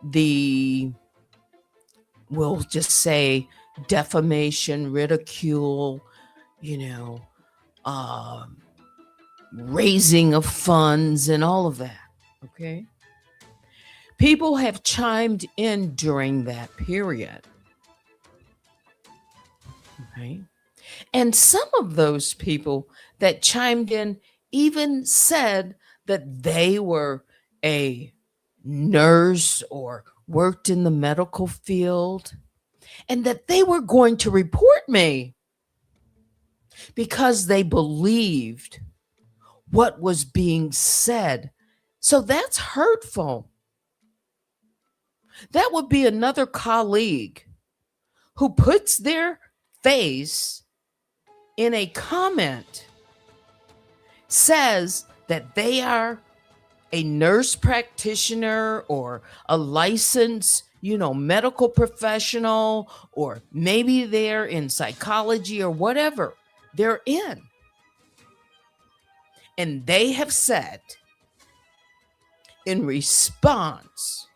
the, we'll just say, defamation, ridicule, raising of funds and all of that. Okay. People have chimed in during that period. Okay. And some of those people that chimed in even said that they were a nurse or worked in the medical field, and that they were going to report me because they believed what was being said. So that's hurtful. That would be another colleague who puts their face in a comment, says that they are a nurse practitioner or a licensed, medical professional, or maybe they're in psychology or whatever they're in. And they have said in response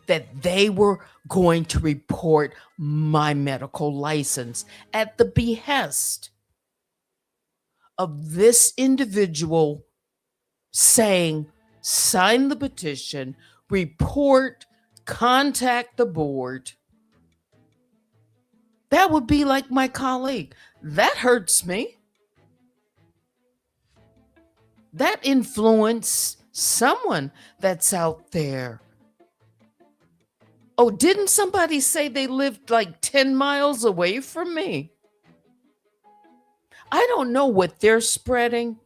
that they were going to report my medical license at the behest of this individual saying, sign the petition, report, contact the board. That would be like my colleague. That hurts me. That influenced someone that's out there. Oh, didn't somebody say they lived like 10 miles away from me? I don't know what they're spreading,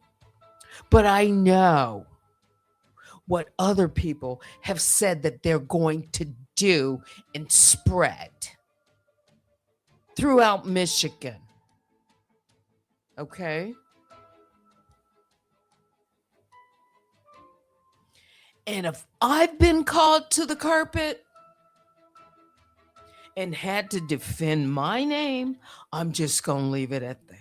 but I know what other people have said that they're going to do and spread throughout Michigan. Okay? And if I've been called to the carpet and had to defend my name, I'm just going to leave it at that.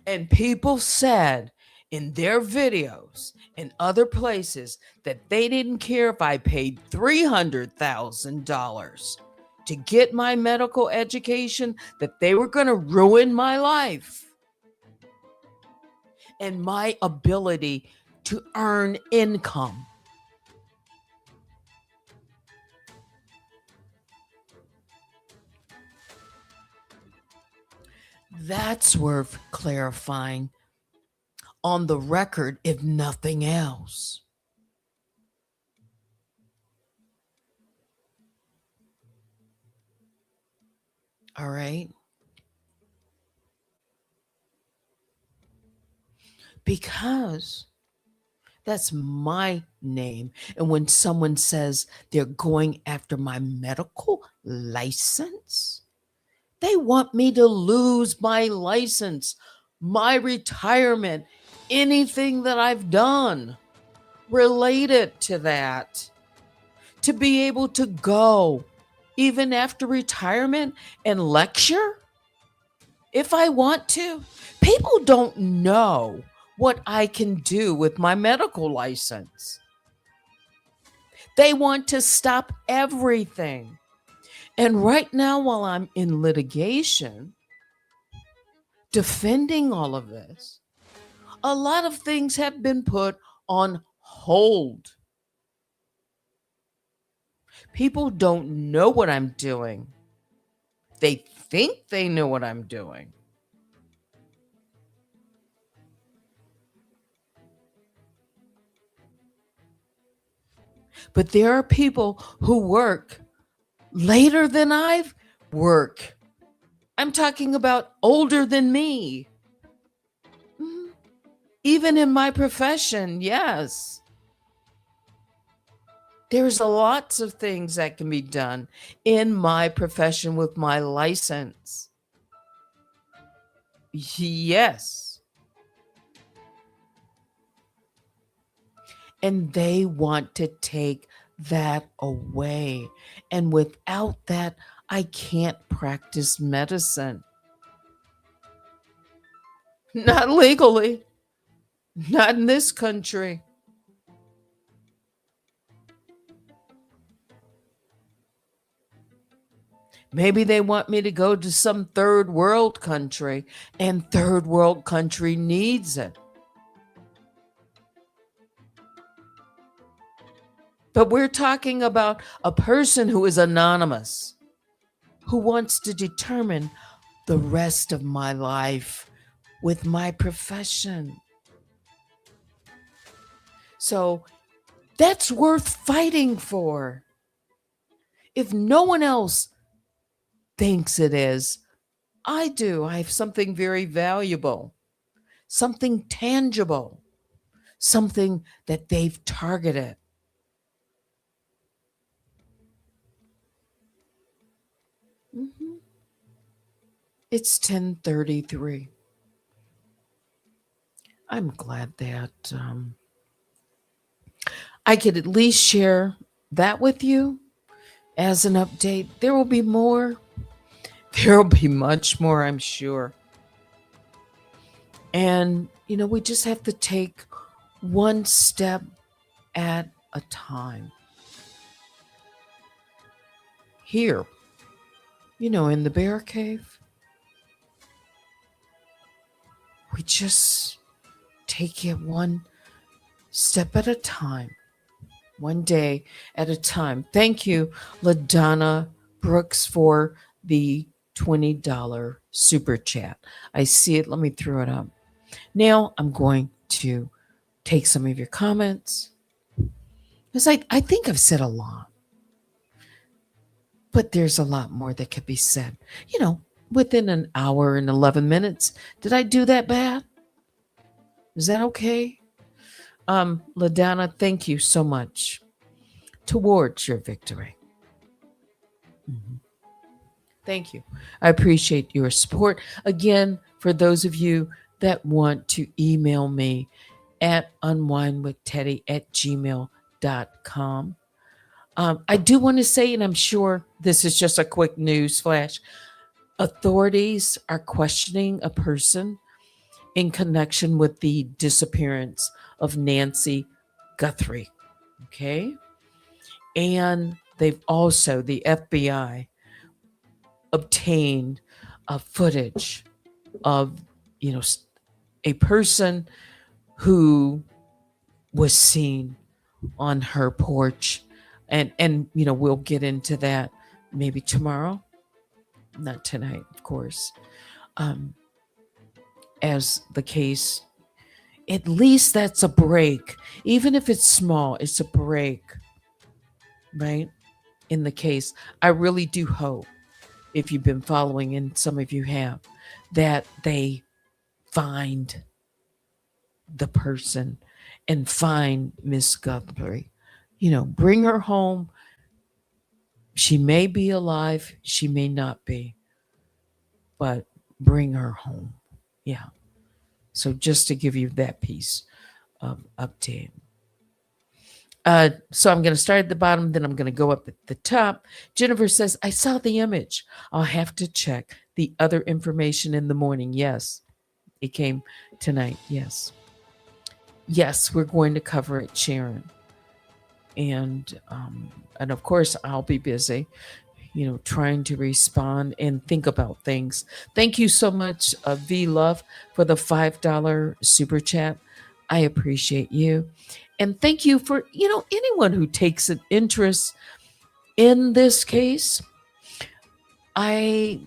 And people said in their videos and other places that they didn't care if I paid $300,000 to get my medical education, that they were going to ruin my life and my ability to earn income. That's worth clarifying on the record, if nothing else. All right? Because that's my name. And when someone says they're going after my medical license, they want me to lose my license, my retirement, anything that I've done related to that, to be able to go even after retirement and lecture if I want to. People don't know what I can do with my medical license. They want to stop everything. And right now, while I'm in litigation, defending all of this, a lot of things have been put on hold. People don't know what I'm doing. They think they know what I'm doing. But there are people who work later than I've worked. I'm talking about older than me. Even in my profession, yes. There's lots of things that can be done in my profession with my license. Yes. And they want to take that away. And without that, I can't practice medicine. Not legally. Not in this country. Maybe they want me to go to some third world country, and third world country needs it. But we're talking about a person who is anonymous, who wants to determine the rest of my life with my profession. So that's worth fighting for. If no one else thinks it is, I do. I have something very valuable, something tangible, something that they've targeted. It's 10:33. I'm glad that I could at least share that with you as an update. There will be more. There will be much more, I'm sure. And, we just have to take one step at a time. Here, in the bear cave, we just take it one step at a time, one day at a time. Thank you, LaDonna Brooks, for the $20 super chat. I see it. Let me throw it up. Now I'm going to take some of your comments, because I think I've said a lot, but there's a lot more that could be said. Within an hour and 11 minutes. Did I do that bad? Is that okay? LaDonna, thank you so much towards your victory. Thank you. I appreciate your support. Again, for those of you that want to email me at unwinewithteddy@gmail.com. I do want to say, and I'm sure this is just a quick news flash, authorities are questioning a person in connection with the disappearance of Nancy Guthrie. Okay? And they've also, the FBI, obtained footage of, a person who was seen on her porch. And we'll get into that maybe tomorrow. Not tonight, of course. As the case, at least that's a break. Even if it's small, it's a break, right? In the case, I really do hope, if you've been following, and some of you have, that they find the person and find Miss Guthrie. Bring her home. She may be alive. She may not be. But bring her home. Yeah. So just to give you that piece of update. So I'm going to start at the bottom, then I'm going to go up at the top. Jennifer says, I saw the image. I'll have to check the other information in the morning. Yes. It came tonight. Yes. Yes, we're going to cover it, Sharon. And of course, I'll be busy, trying to respond and think about things. Thank you so much, V Love, for the $5 super chat. I appreciate you. And thank you for, anyone who takes an interest in this case. I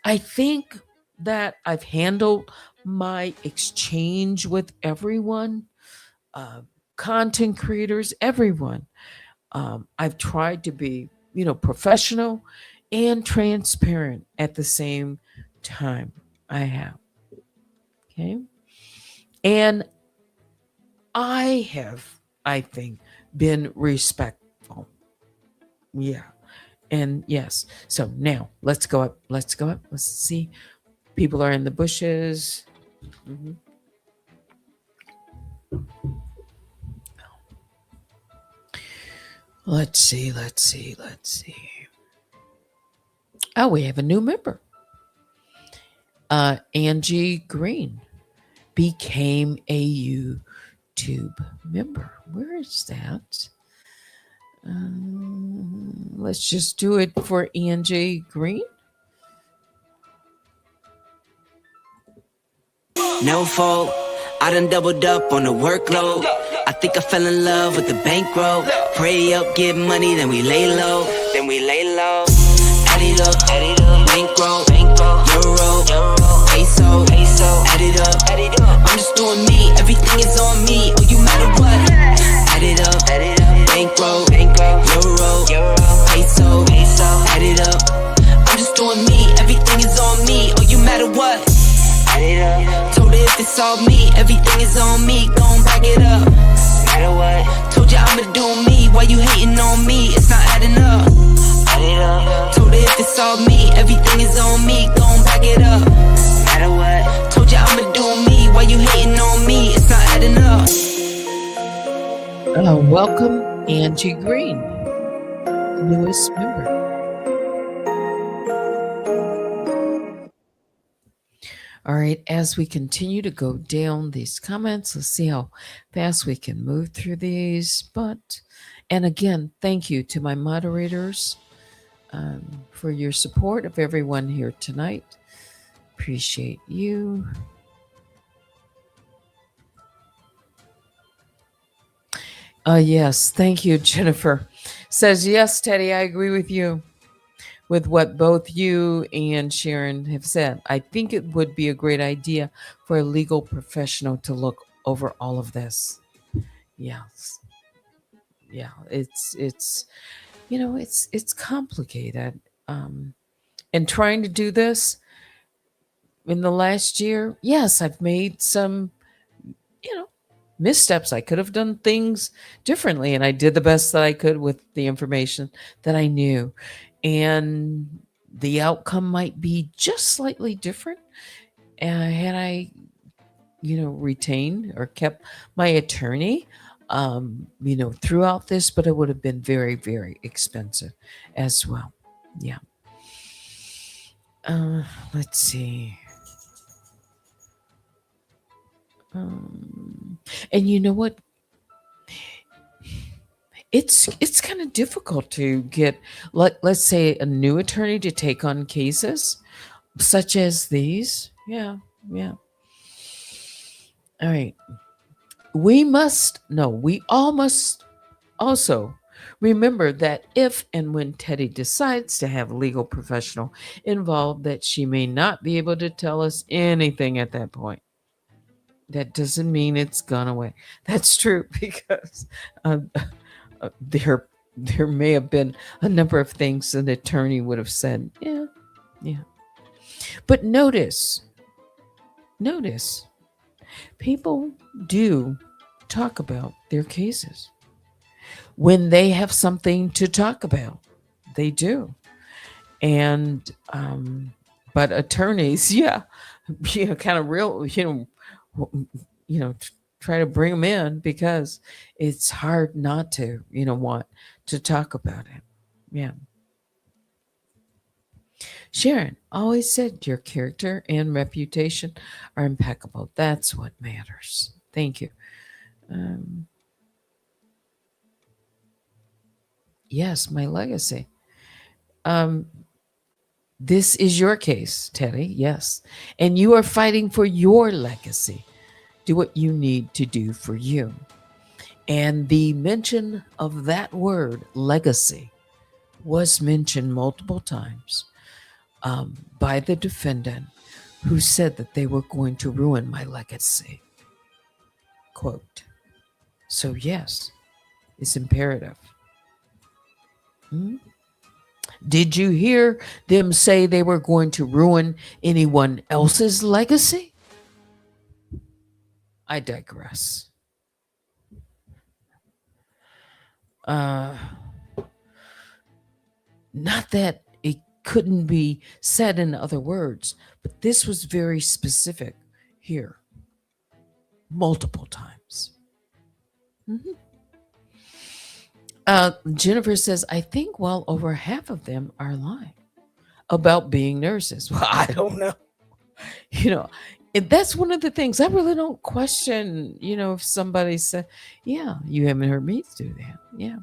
think that I've handled my exchange with everyone, content creators, everyone. I've tried to be, professional and transparent at the same time. I have. Okay. And I have, I think, been respectful. Yeah. And yes. So now let's go up. Let's go up. Let's see. People are in the bushes. Let's see. Oh, we have a new member. Angie Green became a YouTube member. Where is that? Let's just do it for Angie Green. No fault, I done doubled up on the workload. I think I fell in love with the bankroll. Pray up, get money, then we lay low. Add it up, bankroll, euro, peso, add it it's all me, everything is on me, gon' back it up. No matter what. Told you I'ma do me, why you hating on me? It's not adding up. Add it up. Told her if it's all me, everything is on me, gon' back it up. No matter what. Told you I'ma do me, why you hating on me? It's not adding up. Welcome, Angie Green, newest member. All right, as we continue to go down these comments, let's see how fast we can move through these. And again, thank you to my moderators for your support of everyone here tonight. Appreciate you. Yes, thank you, Jennifer. Says, yes, Teddy, I agree with you with what both you and Sharon have said. I think it would be a great idea for a legal professional to look over all of this. Yes. Yeah, it's complicated. And trying to do this in the last year, yes, I've made some, missteps. I could have done things differently, and I did the best that I could with the information that I knew. And the outcome might be just slightly different had I, retained or kept my attorney, throughout this, but it would have been very, very expensive as well. Yeah. Let's see. And you know what? It's kind of difficult to get, let's say, a new attorney to take on cases such as these. Yeah. All right. We all must also remember that if and when Teddy decides to have a legal professional involved, that she may not be able to tell us anything at that point. That doesn't mean it's gone away. That's true, because there may have been a number of things an attorney would have said. Yeah. But notice, people do talk about their cases when they have something to talk about. They do. And but attorneys, kind of real, try to bring them in, because it's hard not to, want to talk about it. Yeah. Sharon always said your character and reputation are impeccable. That's what matters. Thank you. Yes, my legacy. This is your case, Teddy. Yes. And you are fighting for your legacy. Do what you need to do for you. And the mention of that word, legacy, was mentioned multiple times by the defendant, who said that they were going to ruin my legacy. Quote. So yes, it's imperative. Did you hear them say they were going to ruin anyone else's legacy? I digress. Not that it couldn't be said in other words, but this was very specific here, multiple times. Jennifer says, I think well over half of them are lying about being nurses. Well, I don't know. And that's one of the things I really don't question, if somebody said, yeah, you haven't heard me do that. Yeah.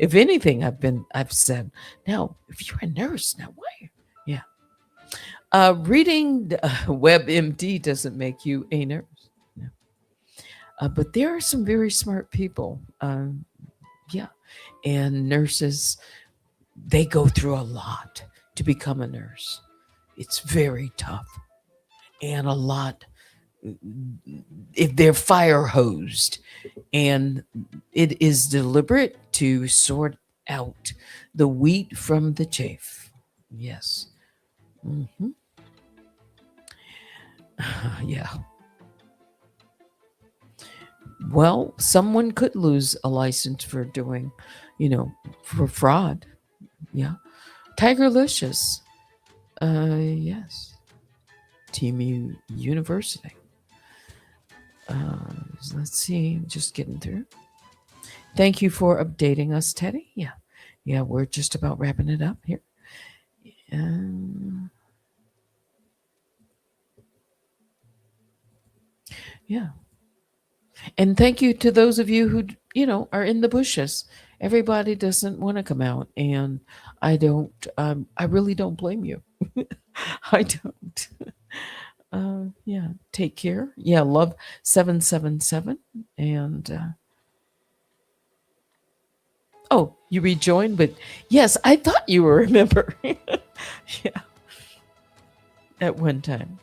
If anything, I've said, now, if you're a nurse, now why? Yeah. Reading WebMD doesn't make you a nurse. No. But there are some very smart people. Yeah. And nurses, they go through a lot to become a nurse. It's very tough. And a lot, if they're fire hosed, and it is deliberate to sort out the wheat from the chaff. Yes. Yeah. Well, someone could lose a license for doing, for fraud. Yeah. Tigerlicious. Yes. University. Let's see. Just getting through. Thank you for updating us, Teddy. Yeah. Yeah, we're just about wrapping it up here. Yeah. And thank you to those of you who, are in the bushes. Everybody doesn't want to come out. And I don't, I really don't blame you. I don't. Yeah. Take care. Yeah. Love 777. And, oh, you rejoined, but yes, I thought you were a member. Yeah. At one time.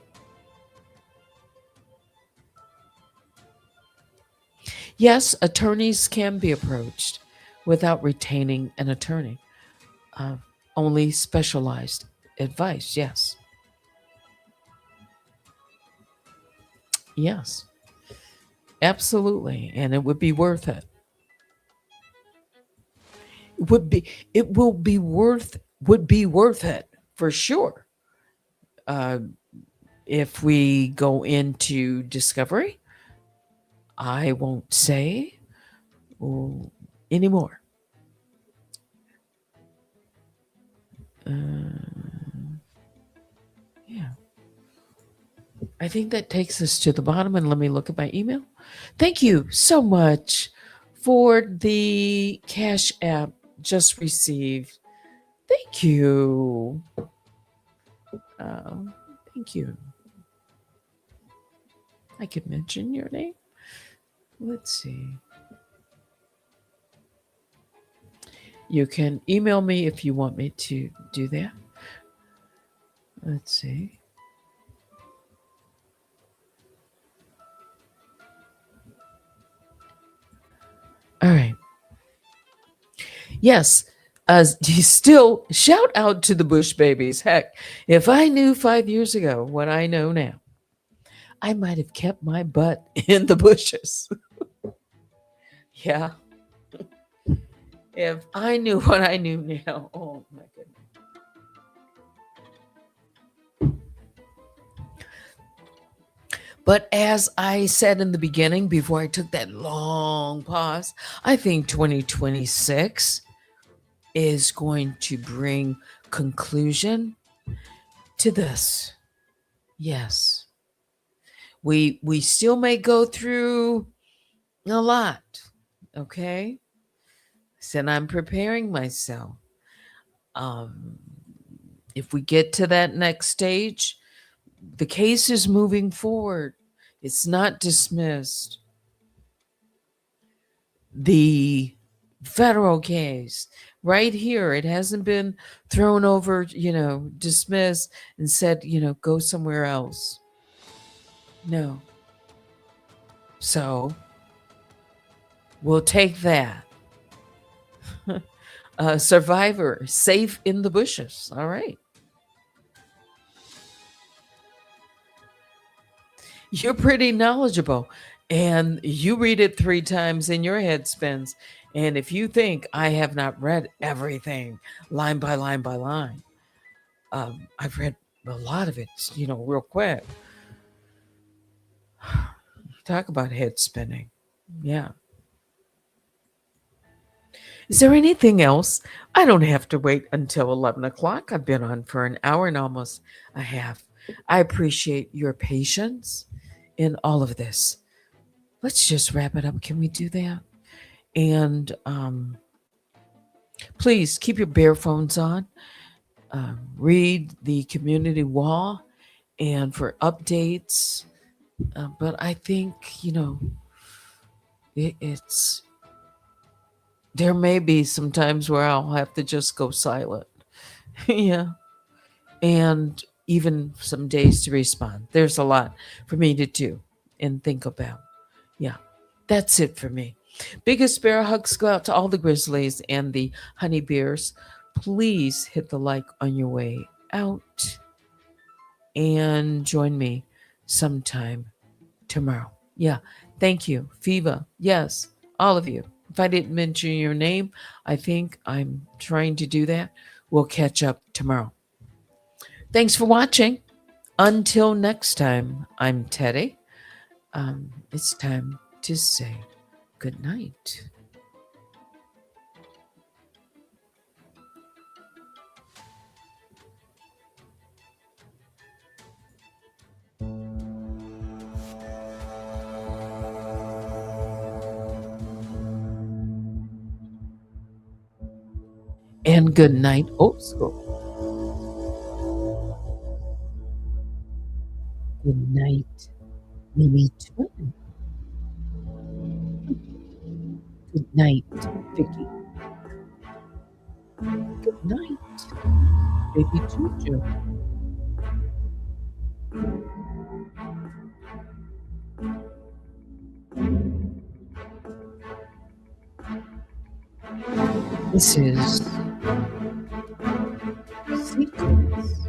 Yes, attorneys can be approached without retaining an attorney. Uh, Only specialized advice. Yes. Yes. Absolutely. And it would be worth it. Would be worth it for sure. If we go into discovery, I won't say anymore. Yeah. I think that takes us to the bottom, and let me look at my email. Thank you so much for the Cash App just received. Thank you. Thank you. I could mention your name. Let's see. You can email me if you want me to do that. Let's see. All right. Yes. Still, shout out to the Bush babies. Heck, if I knew 5 years ago what I know now, I might have kept my butt in the bushes. Yeah. If I knew what I knew now, oh my goodness. But as I said in the beginning, before I took that long pause, I think 2026 is going to bring conclusion to this. Yes. We still may go through a lot. Okay. Said I'm preparing myself. If we get to that next stage, the case is moving forward. It's not dismissed. The federal case right here, it hasn't been thrown over, dismissed and said, go somewhere else. No. So we'll take that. Survivor, safe in the bushes. All right. You're pretty knowledgeable, and you read it 3 times and your head spins. And if you think I have not read everything line by line by line, I've read a lot of it, real quick. Talk about head spinning. Yeah. Is there anything else? I don't have to wait until 11 o'clock. I've been on for an hour and almost a half. I appreciate your patience in all of this. Let's just wrap it up. Can we do that? And please keep your bare phones on. Read the community wall and for updates. But I think, it's there may be some times where I'll have to just go silent. Yeah. And even some days to respond. There's a lot for me to do and think about. Yeah. That's it for me. Biggest bear hugs go out to all the grizzlies and the honey bears. Please hit the like on your way out and join me sometime tomorrow. Yeah. Thank you. Fiva. Yes, all of you. If I didn't mention your name, I think I'm trying to do that. We'll catch up tomorrow. Thanks for watching. Until next time, I'm Teddy. It's time to say good night. And good night, old school. Good night, Mimi Twin. Good night, Vicky. Good night, baby Juju. This is Secrets.